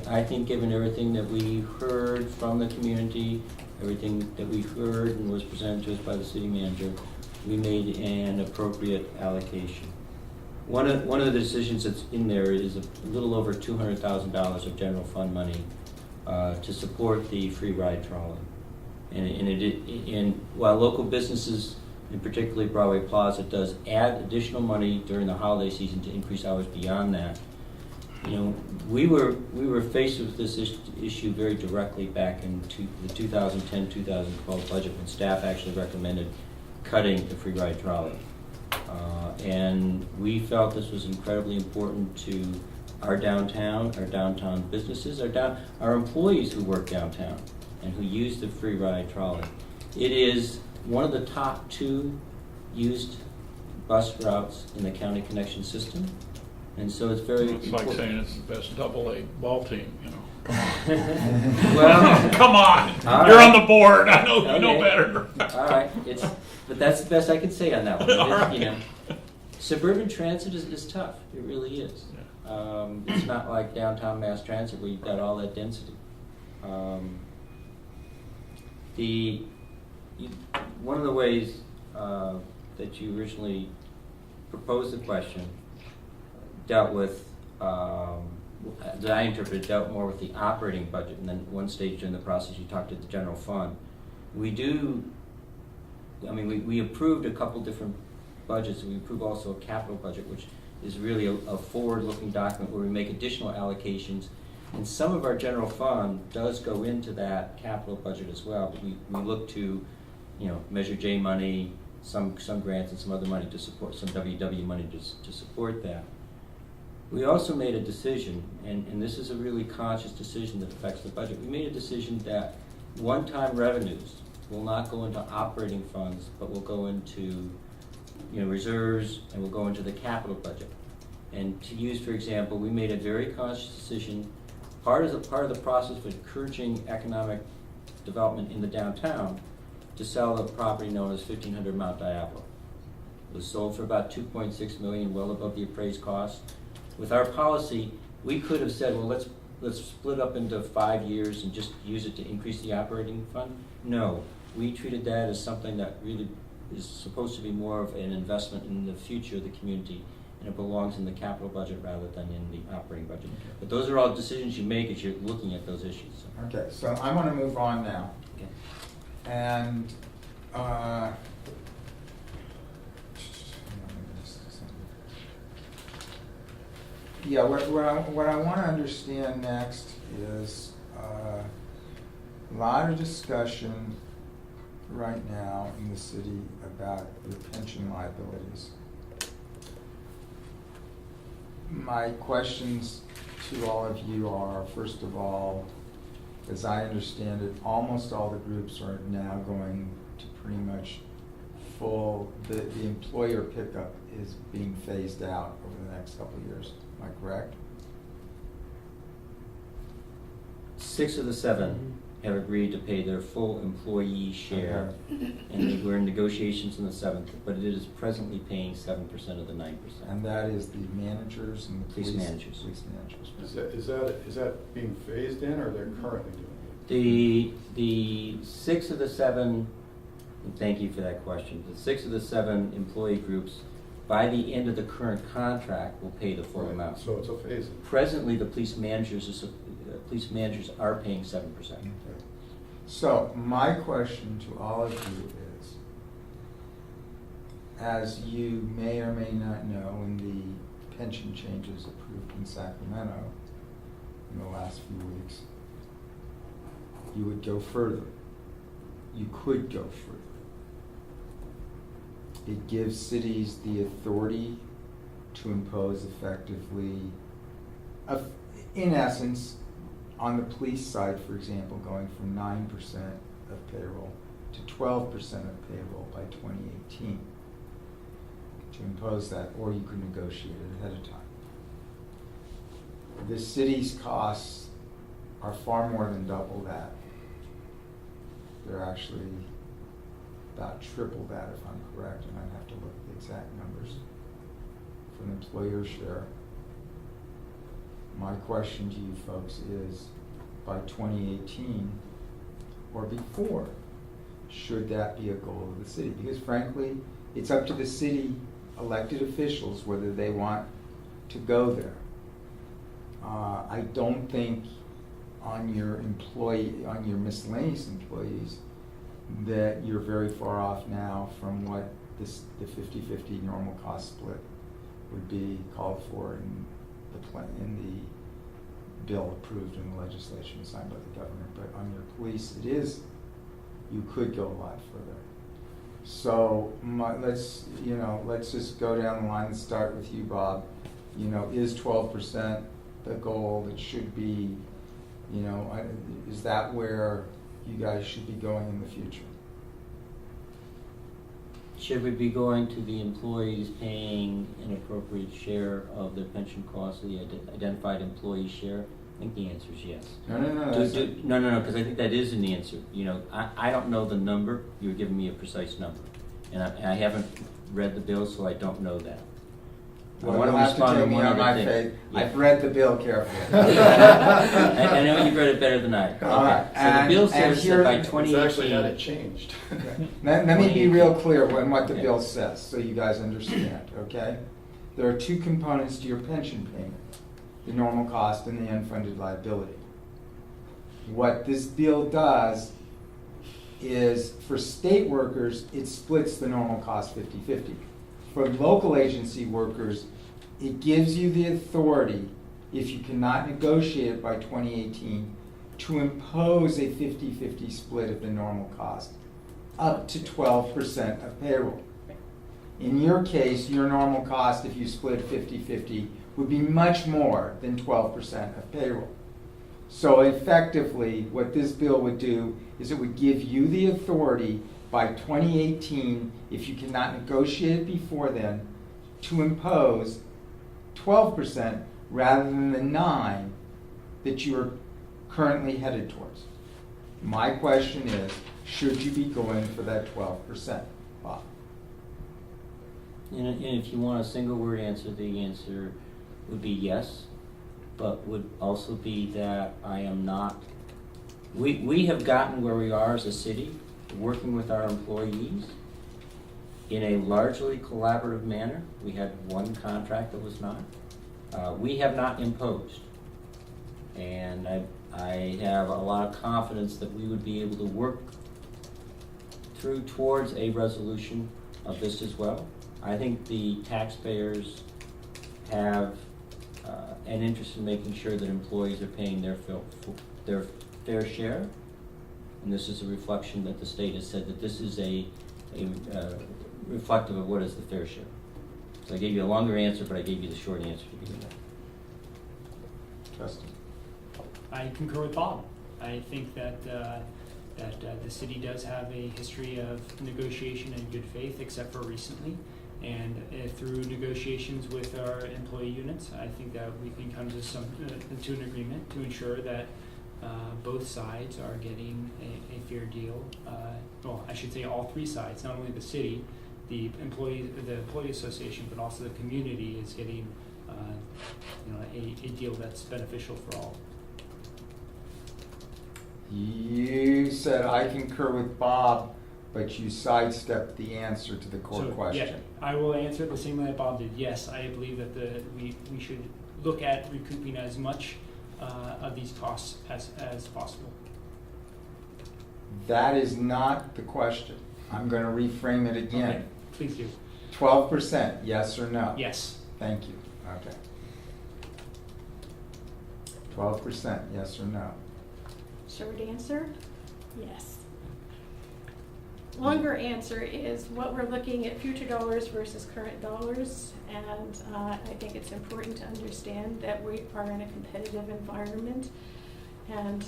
I think given everything that we heard from the community, everything that we heard and was presented to us by the city manager, we made an appropriate allocation. One of the decisions that's in there is a little over $200,000 of general fund money to support the free ride trolley. And while local businesses, and particularly Broadway Plaza, does add additional money during the holiday season to increase hours beyond that, we were faced with this issue very directly back in the 2010-2012 budget when staff actually recommended cutting the free ride trolley. And we felt this was incredibly important to our downtown businesses, our employees who work downtown and who use the free ride trolley. It is one of the top 2 used bus routes in the county connection system, and so it's very It's important. like saying it's the best AA ball team, Come on. Well, Come on. All You're right. on the board. I know you know Okay. better. all right, but that's the best I can say on that one. It is, All right. Suburban transit is tough. It really is. It's not like downtown mass transit where you've got all that density. One of the ways that you originally proposed the question dealt with, that I interpreted, dealt more with the operating budget, and then one stage during the process you talked to the general fund. We approved a couple different budgets. We approved also a capital budget, which is really a forward-looking document where we make additional allocations. And some of our general fund does go into that capital budget as well, but we look to, Measure J money, some grants and some other money to support, some WW money to support that. We also made a decision, and this is a really conscious decision that affects the budget. We made a decision that one-time revenues will not go into operating funds, but will go into reserves, and will go into the capital budget. And to use, for example, we made a very conscious decision. Part of the process of encouraging economic development in the downtown to sell the property known as 1500 Mount Diablo. It was sold for about $2.6 million, well above the appraised cost. With our policy, we could have said, well, let's split up into 5 years and just use it to increase the operating fund. No, we treated that as something that really is supposed to be more of an investment in the future of the community, and it belongs in the capital budget rather than in the operating budget. But those are all decisions you make as you're looking at those issues. Okay, so I want to move on now. Okay. And, yeah, what I want to understand next is a lot of discussion right now in the city about the pension liabilities. My questions to all of you are, first of all, as I understand it, almost all the groups are now going to pretty much the employer pickup is being phased out over the next couple of years. Am I correct? 6 of the 7 have agreed to pay their full employee share, and we're in negotiations in the 7th, but it is presently paying 7% of the 9%. And that is the managers and the Police police managers. Police managers. Is that being phased in, or they're currently doing it? The 6 of the 7, and thank you for that question, the 6 of the 7 employee groups, by the end of the current contract, will pay the full Right, amount. so it's a phase. Presently, the police managers are paying 7%. Okay. So my question to all of you is, as you may or may not know, when the pension changes approved in Sacramento in the last few weeks, you would go further. You could go further. It gives cities the authority to impose effectively, in essence, on the police side, for example, going from 9% of payroll to 12% of payroll by 2018, to impose that, or you could negotiate it ahead of time. The city's costs are far more than double that. They're actually about triple that, if I'm correct, and I'd have to look at the exact numbers for an employer share. My question to you folks is, by 2018 or before, should that be a goal of the city? Because frankly, it's up to the city elected officials whether they want to go there. I don't think on your miscellaneous employees, that you're very far off now from what the 50-50 normal cost split would be called for in the bill approved in the legislation signed by the governor. But on your police, you could go a lot further. So let's just go down the line and start with you, Bob. Is 12% the goal that should be, is that where you guys should be going in the future? Should we be going to the employees paying an appropriate share of their pension costs, the identified employee share? I think the answer is yes. No, No, because I think that is an answer. I don't know the number. You're giving me a precise number. And I haven't read the bill, so I don't know that. Well, I you'll want have to to respond take to me one on other my thing. faith. Yeah. I've read the bill carefully. I know you've read it better than I. All right. So the bill And says here- that by It's 2018... It's actually had it changed. Let me be real clear on what the Okay. bill says, so you guys understand, okay? There are two components to your pension payment, the normal cost and the unfunded liability. What this bill does is, for state workers, it splits the normal cost 50-50. For local agency workers, it gives you the authority, if you cannot negotiate it by 2018, to impose a 50-50 split of the normal cost, up to 12% of payroll. In your case, your normal cost, if you split 50-50, would be much more than 12% of payroll. So effectively, what this bill would do is it would give you the authority by 2018, if you cannot negotiate it before then, to impose 12% rather than the 9% that you are currently headed towards. My question is, should you be going for that 12%, Bob? And if you want a single word answer, the answer would be yes, but would also be that I am not. We have gotten where we are as a city, working with our employees in a largely collaborative manner. We had one contract that was not. We have not imposed. And I have a lot of confidence that we would be able to work through towards a resolution of this as well. I think the taxpayers have an interest in making sure that employees are paying their fair share. And this is a reflection that the state has said that this is a reflective of what is the fair share. So I gave you a longer answer, but I gave you the short answer to begin with. Justin? I concur with Bob. I think that the city does have a history of negotiation in good faith, except for recently. And through negotiations with our employee units, I think that we can come to an agreement to ensure that both sides are getting a fair deal. Well, I should say all three sides, not only the city, the employee association, but also the community is getting a deal that's beneficial for all. You said I concur with Bob, but you sidestepped the answer to the core question. Yeah, I will answer it the same way that Bob did. Yes, I believe that we should look at recouping as much of these costs as possible. That is not the question. I'm going to reframe it again. Okay, please do. 12%, yes or no? Yes. Thank you. Okay. 12%, yes or no? Short answer, yes. Longer answer is what we're looking at future dollars versus current dollars, and I think it's important to understand that we are in a competitive environment, and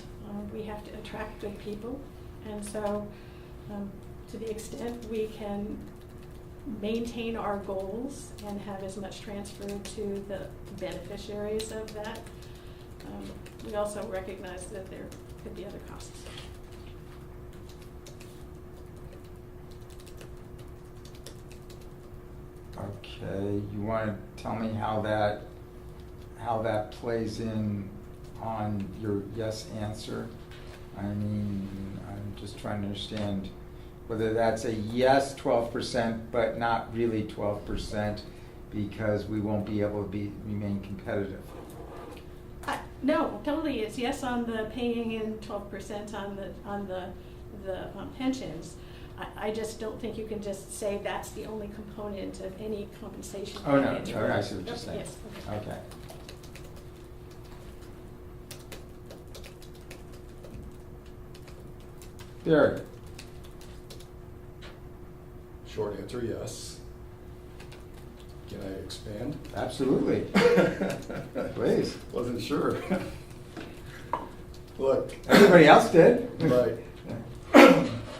we have to attract good people, and so to the extent we can maintain our goals and have as much transfer to the beneficiaries of that, we also recognize that there could be other costs. Okay, you want to tell me how that plays in on your yes answer? I mean, I'm just trying to understand whether that's a yes 12%, but not really 12% because we won't be able to remain competitive. No, totally, it's yes on the paying in 12% on the pensions. I just don't think you can just say that's the only component of any compensation Oh, no, package. okay, I see what you're saying. Yes, okay. Okay. Derek? Short answer, yes. Can I expand? Absolutely. Please. Wasn't sure. Look, Everybody else did. right.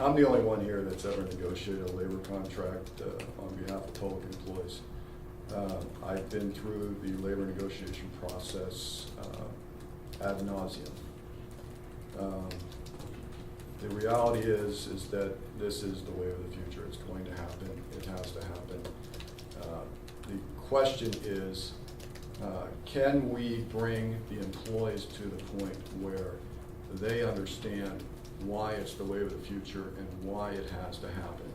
I'm the only one here that's ever negotiated a labor contract on behalf of public employees. I've been through the labor negotiation process ad nauseum. The reality is that this is the way of the future. It's going to happen. It has to happen. The question is, can we bring the employees to the point where they understand why it's the way of the future and why it has to happen?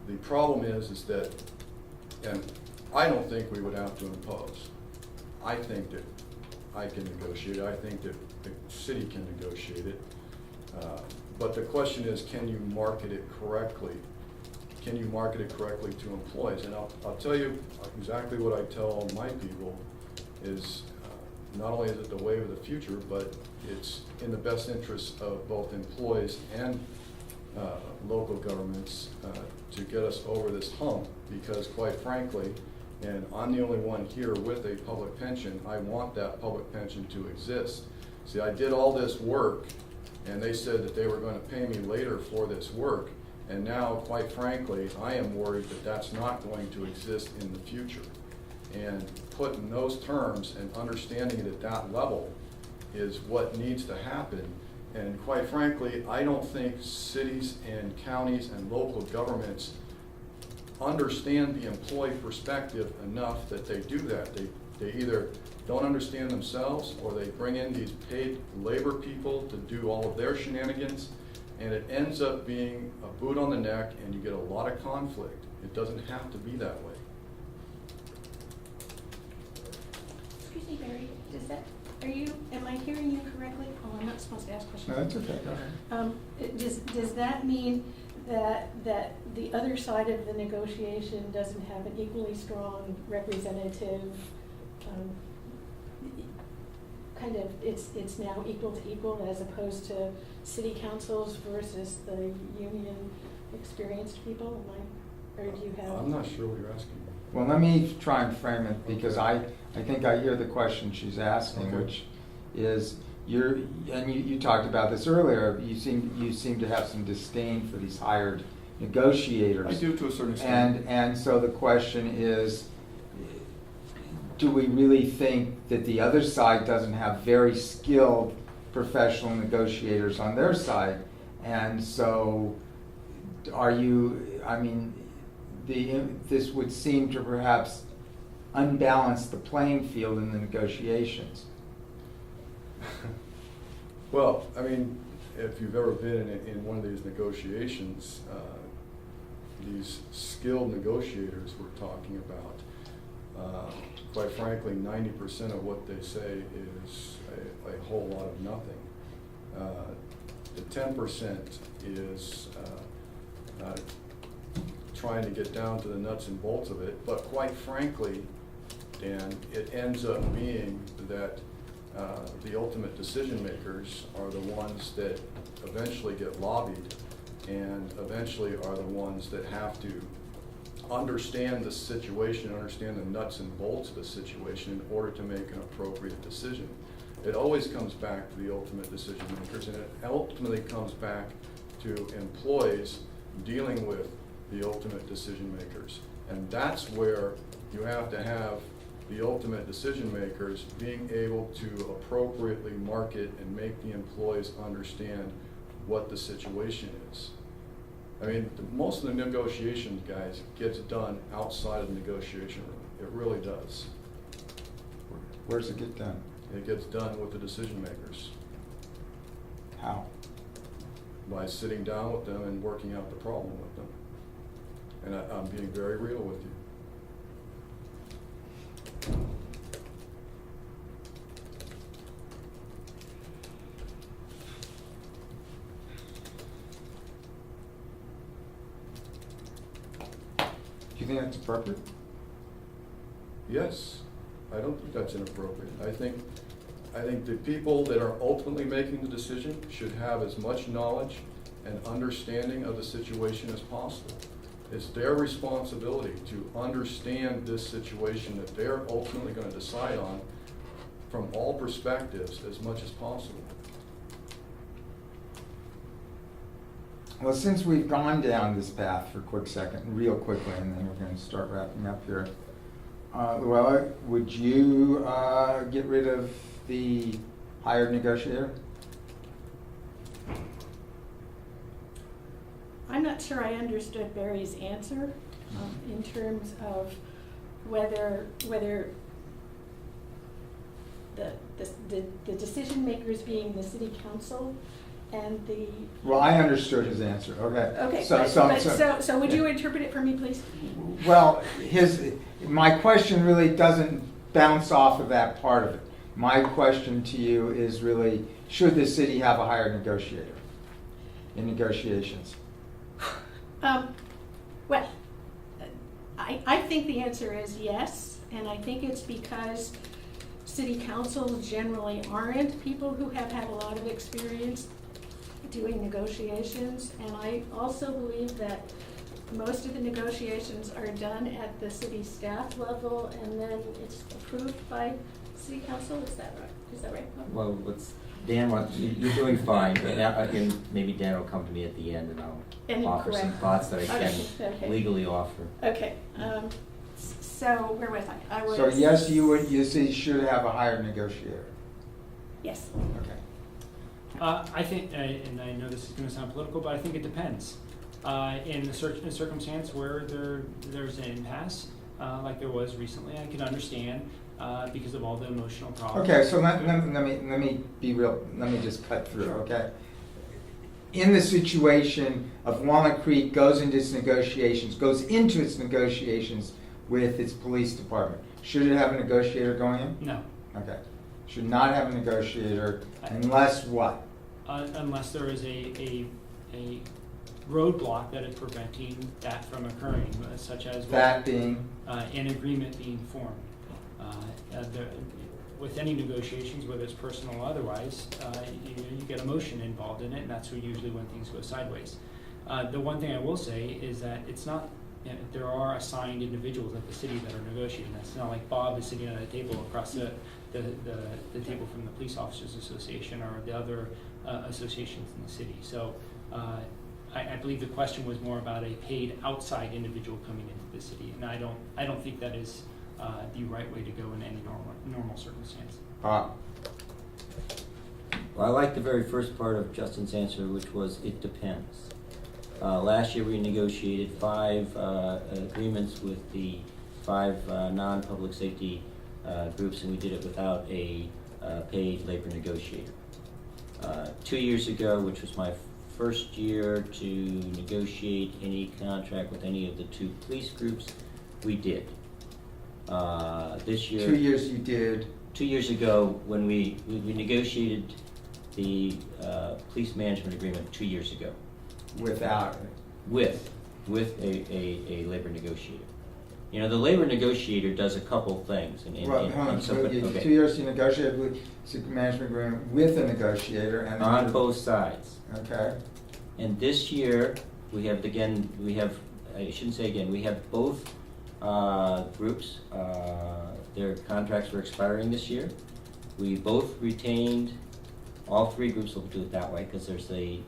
The problem is that, and I don't think we would have to impose. I think that I can negotiate. I think that the city can negotiate it. But the question is, can you market it correctly? Can you market it correctly to employees? And I'll tell you exactly what I tell my people is not only is it the way of the future, but it's in the best interest of both employees and local governments to get us over this hump, because quite frankly, and I'm the only one here with a public pension, I want that public pension to exist. See, I did all this work, and they said that they were going to pay me later for this work, and now, quite frankly, I am worried that that's not going to exist in the future. And putting those terms and understanding it at that level is what needs to happen. And quite frankly, I don't think cities and counties and local governments understand the employee perspective enough that they do that. They either don't understand themselves, or they bring in these paid labor people to do all of their shenanigans, and it ends up being a boot on the neck, and you get a lot of conflict. It doesn't have to be that way. Excuse me, Barry, am I hearing you correctly? Oh, I'm not supposed to ask questions. No, that's okay, go ahead. Does that mean that the other side of the negotiation doesn't have an equally strong representative, kind of, it's now equal to equal as opposed to city councils versus the union experienced people? Or do you have? I'm not sure what you're asking. Well, let me try and frame it, because I think I hear the question she's asking, Okay. which is, you talked about this earlier, you seem to have some disdain for these hired negotiators. I do, to a certain extent. And so the question is, do we really think that the other side doesn't have very skilled professional negotiators on their side? And so this would seem to perhaps unbalance the playing field in the negotiations. Well, I mean, if you've ever been in one of these negotiations, these skilled negotiators we're talking about, quite frankly, 90% of what they say is a whole lot of nothing. The 10% is trying to get down to the nuts and bolts of it, but quite frankly, Dan, it ends up being that the ultimate decision makers are the ones that eventually get lobbied, and eventually are the ones that have to understand the situation, understand the nuts and bolts of the situation in order to make an appropriate decision. It always comes back to the ultimate decision makers, and it ultimately comes back to employees dealing with the ultimate decision makers. And that's where you have to have the ultimate decision makers being able to appropriately market and make the employees understand what the situation is. I mean, most of the negotiation, guys, gets done outside of the negotiation room. It really does. Where's it get done? It gets done with the decision makers How? by sitting down with them and working out the problem with them. And I'm being very real with you. you think that's appropriate? Yes, I don't think that's inappropriate. I think the people that are ultimately making the decision should have as much knowledge and understanding of the situation as possible. It's their responsibility to understand this situation that they're ultimately going to decide on from all perspectives as much as possible. Well, since we've gone down this path for a quick second, real quickly, and then we're going to start wrapping up here. Luella, would you get rid of the hired negotiator? I'm not sure I understood Barry's answer in terms of whether the decision makers being the city council and the. Well, I understood his answer. Okay. Okay, So would you interpret it for me, please? Well, my question really doesn't bounce off of that part of it. My question to you is really, should the city have a hired negotiator in negotiations? Well, I think the answer is yes, and I think it's because city councils generally aren't people who have had a lot of experience doing negotiations, and I also believe that most of the negotiations are done at the city staff level, and then it's approved by city council. Is that right? Is that right? Well, you're doing fine, but now, again, maybe Dan will come to me at the end and I'll offer some correct. thoughts that I can Okay. legally offer. Okay. So where was I? So yes, you say you should have a hired negotiator. Yes. Okay. I think, and I know this is going to sound political, but I think it depends. In a circumstance where there's an impasse, like there was recently, I can understand because of all the emotional problems. Okay, so let me be real. Let me just cut through. Okay. In the situation of Walnut Creek goes into its negotiations with its police department, should it have a negotiator going in? No. Okay. Should not have a negotiator unless what? Unless there is a roadblock that is preventing that from occurring, such as That being? an agreement being formed. With any negotiations, whether it's personal or otherwise, you get emotion involved in it, and that's usually when things go sideways. The one thing I will say is that it's not, there are assigned individuals at the city that are negotiating. It's not like Bob is sitting at a table across the table from the Police Officers Association or the other associations in the city. So I believe the question was more about a paid outside individual coming into the city, and I don't think that is the right way to go in any normal circumstance. Bob. Well, I like the very first part of Justin's answer, which was, it depends. Last year we negotiated 5 agreements with the 5 non-public safety groups, and we did it without a paid labor negotiator. 2 years ago, which was my first year to negotiate any contract with any of the 2 police groups, we did. This year, 2 years you did. 2 years ago, when we negotiated the police management agreement 2 years ago. Without. With a labor negotiator. You know, the labor negotiator does a couple things. Well, hold on. So 2 years you negotiated with management agreement with a negotiator and on both sides. Okay. And this year we have both groups. Their contracts were expiring this year. We both retained, all 3 groups, will do it that way because there's the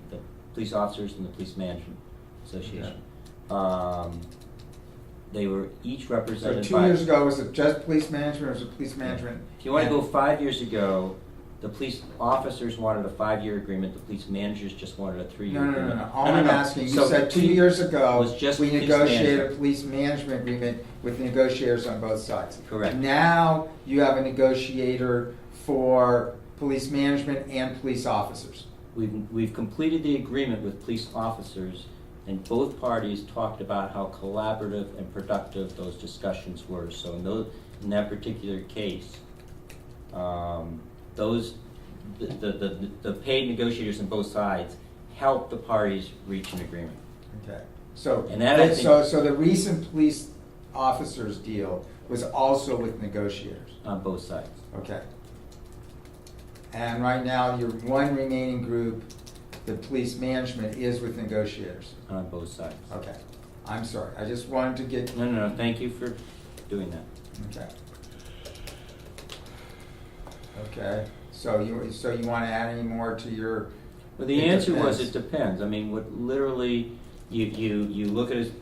police officers and the police management association. Okay. They were each So represented 2 by. years ago, was it just police management or was it police management? If you want to go 5 years ago, the police officers wanted a 5-year agreement, the police managers just wanted a 3-year agreement. No. All I'm asking, you So said 2 years ago, was just we police negotiated a management. police management agreement with negotiators on both sides. Correct. Now you have a negotiator for police management and police officers. We've completed the agreement with police officers, and both parties talked about how collaborative and productive those discussions were. So in that particular case, the paid negotiators on both sides helped the parties reach an agreement. Okay. So And that, I think- so the recent police officers deal was also with negotiators. On both sides. Okay. And right now, your one remaining group, the police management, is with negotiators. On both sides. Okay. I'm sorry. I just wanted to get. No, thank you for doing that. Okay. Okay. So you want to add any more to your? Well, the It answer was depends. it depends. I mean, what literally, you look at it,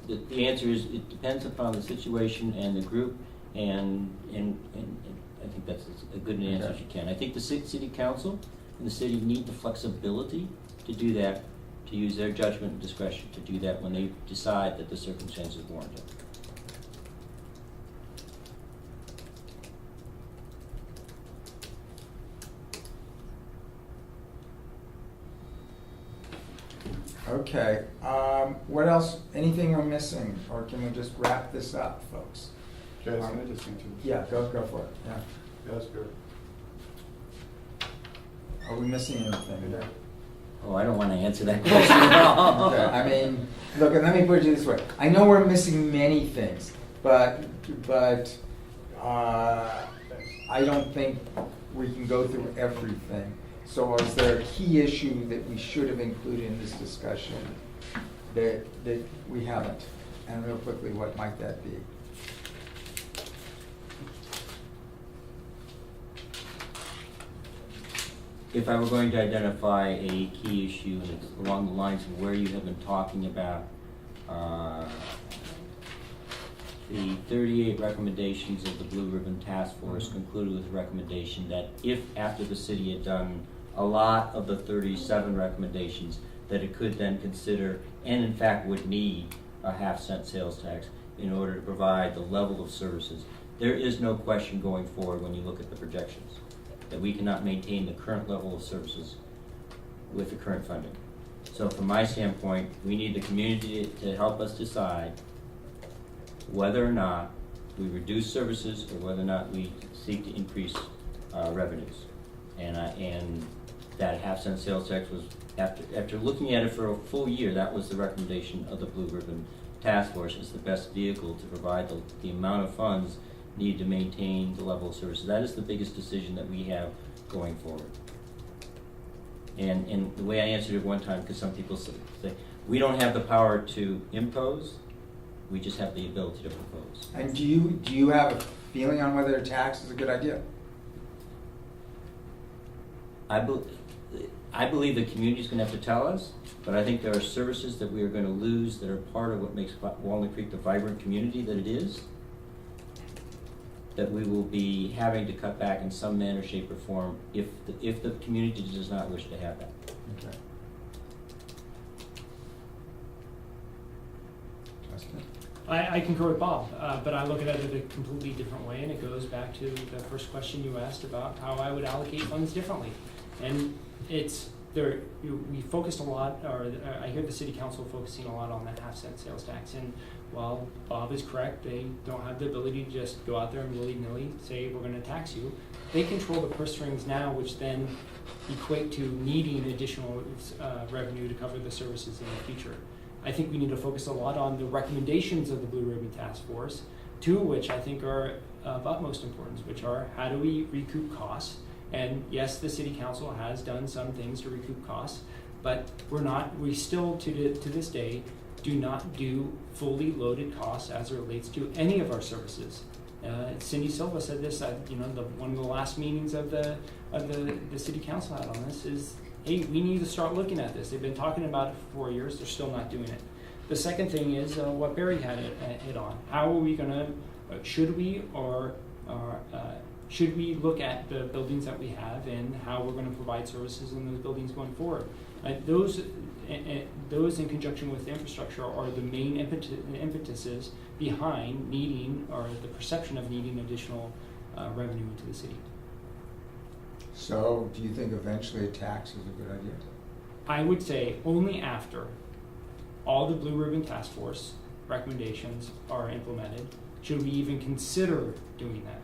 the answer is it depends upon the situation and the group, and I think that's as good an answer as you can. I think the city council and the city need the flexibility to do that, to use their judgment and discretion to do that when they decide that the circumstances warrant it. Okay. What else? Anything we're missing, or can we just wrap this up, folks? Okay, Can I just interrupt? Yeah. Go for it. Yeah. that's good. Are we missing anything? Yeah. Oh, I don't want to answer that question at all. Okay, I mean, look, and let me put it this way. I know we're missing many things, but I don't think we can go through everything. So is there a key issue that we should have included in this discussion that we haven't? And real quickly, what might that be? If I were going to identify a key issue, and it's along the lines of where you have been talking about the 38 recommendations of the Blue Ribbon Task Force concluded with a recommendation that if after the city had done a lot of the 37 recommendations, that it could then consider, and in fact would need, a half-cent sales tax in order to provide the level of services. There is no question going forward when you look at the projections that we cannot maintain the current level of services with the current funding. So from my standpoint, we need the community to help us decide whether or not we reduce services or whether or not we seek to increase revenues. And that half-cent sales tax was, after looking at it for a full year, that was the recommendation of the Blue Ribbon Task Force as the best vehicle to provide the amount of funds needed to maintain the level of services. That is the biggest decision that we have going forward. And the way I answered it one time, because some people say, we don't have the power to impose, we just have the ability to propose. And do you have a feeling on whether a tax is a good idea? I believe the community is going to have to tell us, but I think there are services that we are going to lose that are part of what makes Walnut Creek the vibrant community that it is, that we will be having to cut back in some manner, shape, or form if the community does not wish to have that. Okay. Justin? I concur with Bob, but I look at it in a completely different way, and it goes back to the first question you asked about how I would allocate funds differently. And it's there. We focused a lot, or I hear the city council focusing a lot on the half-cent sales tax. And while Bob is correct, they don't have the ability to just go out there and willy-nilly say we're going to tax you. They control the purse strings now, which then equate to needing additional revenue to cover the services in the future. I think we need to focus a lot on the recommendations of the Blue Ribbon Task Force, two of which I think are of utmost importance, which are how do we recoup costs? And yes, the city council has done some things to recoup costs, but we still to this day do not do fully loaded costs as it relates to any of our services. Cindy Silva said this at one of the last meetings of the city council had on this is, hey, we need to start looking at this. They've been talking about it for 4 years. They're still not doing it. The second thing is what Barry had hit on. How are we going to, should we look at the buildings that we have and how we're going to provide services in those buildings going forward? Those in conjunction with the infrastructure are the main impetuses behind needing, or the perception of needing, additional revenue into the city. So do you think eventually a tax is a good idea? I would say only after all the Blue Ribbon Task Force recommendations are implemented should we even consider doing that.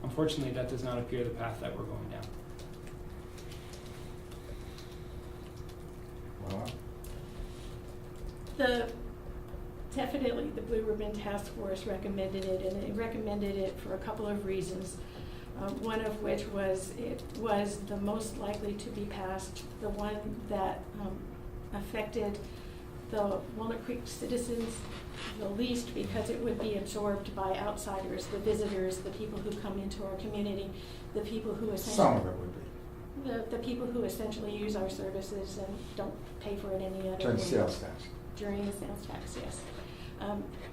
Unfortunately, that does not appear the path that we're going down. Well, Definitely, the Blue Ribbon Task Force recommended it, and it recommended it for a couple of reasons. One of which was it was the most likely to be passed, the one that affected the Walnut Creek citizens the least, because it would be absorbed by outsiders, the visitors, the people who come into our community, the people who Some of essentially, it would be. the people who essentially use our services and don't pay for it any other way. During sales tax. During the sales tax, yes.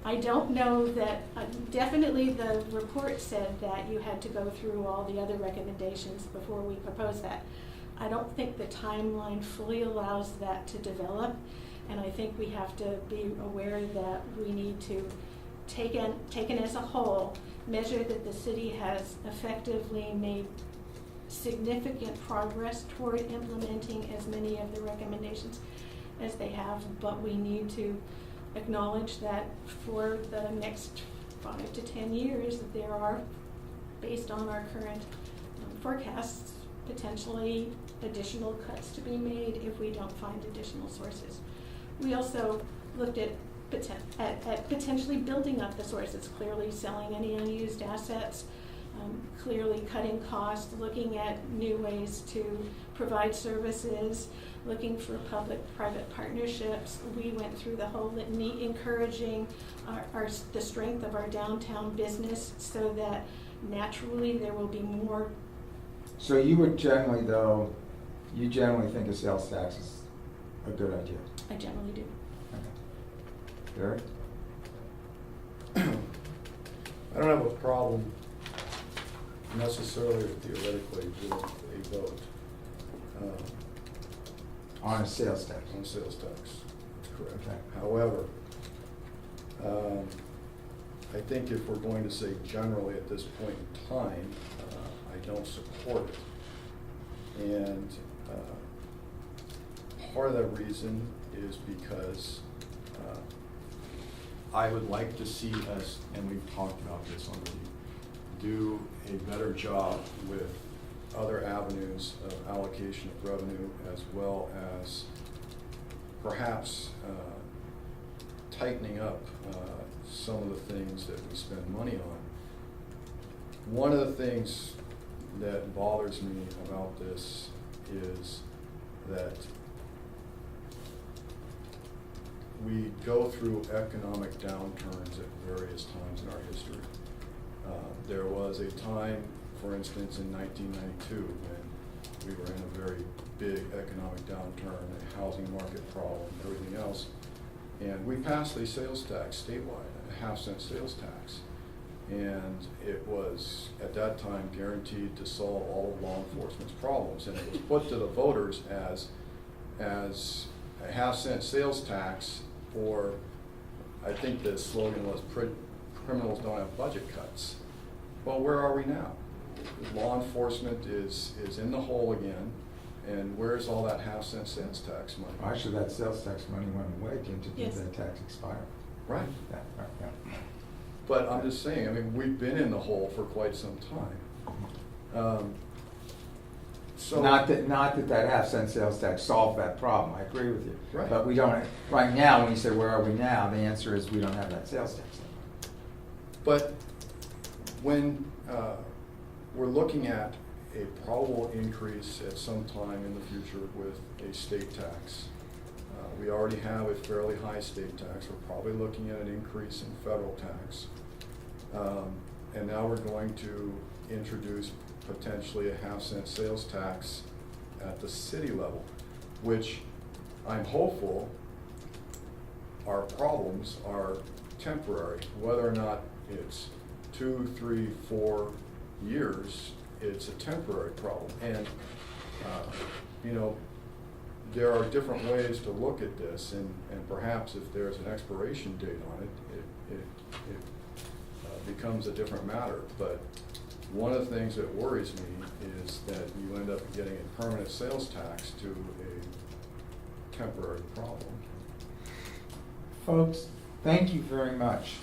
I don't know that, definitely the report said that you had to go through all the other recommendations before we proposed that. I don't think the timeline fully allows that to develop, and I think we have to be aware that we need to, taken as a whole, measure that the city has effectively made significant progress toward implementing as many of the recommendations as they have, but we need to acknowledge that for the next 5 to 10 years, there are, based on our current forecasts, potentially additional cuts to be made if we don't find additional sources. We also looked at potentially building up the sources, clearly selling any unused assets, clearly cutting costs, looking at new ways to provide services, looking for public-private partnerships. We went through the whole litany, encouraging the strength of our downtown business so that naturally there will be more. So you would generally, though, you generally think a sales tax is a good idea? I generally do. Okay. Gary? I don't have a problem necessarily theoretically with a vote On a sales tax? on sales tax. That's correct. Okay. However, I think if we're going to say generally at this point in time, I don't support it. And part of that reason is because I would like to see us, and we've talked about this already, do a better job with other avenues of allocation of revenue, as well as perhaps tightening up some of the things that we spend money on. One of the things that bothers me about this is that we go through economic downturns at various times in our history. There was a time, for instance, in 1992, when we were in a very big economic downturn, a housing market problem, everything else, and we passed a sales tax statewide, a 50-cent sales tax. And it was, at that time, guaranteed to solve all of law enforcement's problems. And it was put to the voters as a 50-cent sales tax, or I think the slogan was, criminals don't have budget cuts. Well, where are we now? Law enforcement is in the hole again, and where's all that 50-cent sales tax money? Actually, that sales tax money went away, didn't it? Yes. Did that tax expire? Right. Yeah, yeah. But I'm just saying, I mean, we've been in the hole for quite some time. So Not that half-cent sales tax solved that problem, I agree with you. Right. But we don't, right now, when you say where are we now, the answer is we don't have that sales tax anymore. But when we're looking at a probable increase at some time in the future with a state tax, we already have a fairly high state tax. We're probably looking at an increase in federal tax. And now we're going to introduce potentially a 50-cent sales tax at the city level, which I'm hopeful our problems are temporary. Whether or not it's 2, 3, 4 years, it's a temporary problem. And, you know, there are different ways to look at this, and perhaps if there's an expiration date on it, it becomes a different matter. But one of the things that worries me is that you end up getting a permanent sales tax to a temporary problem. Folks, thank you very much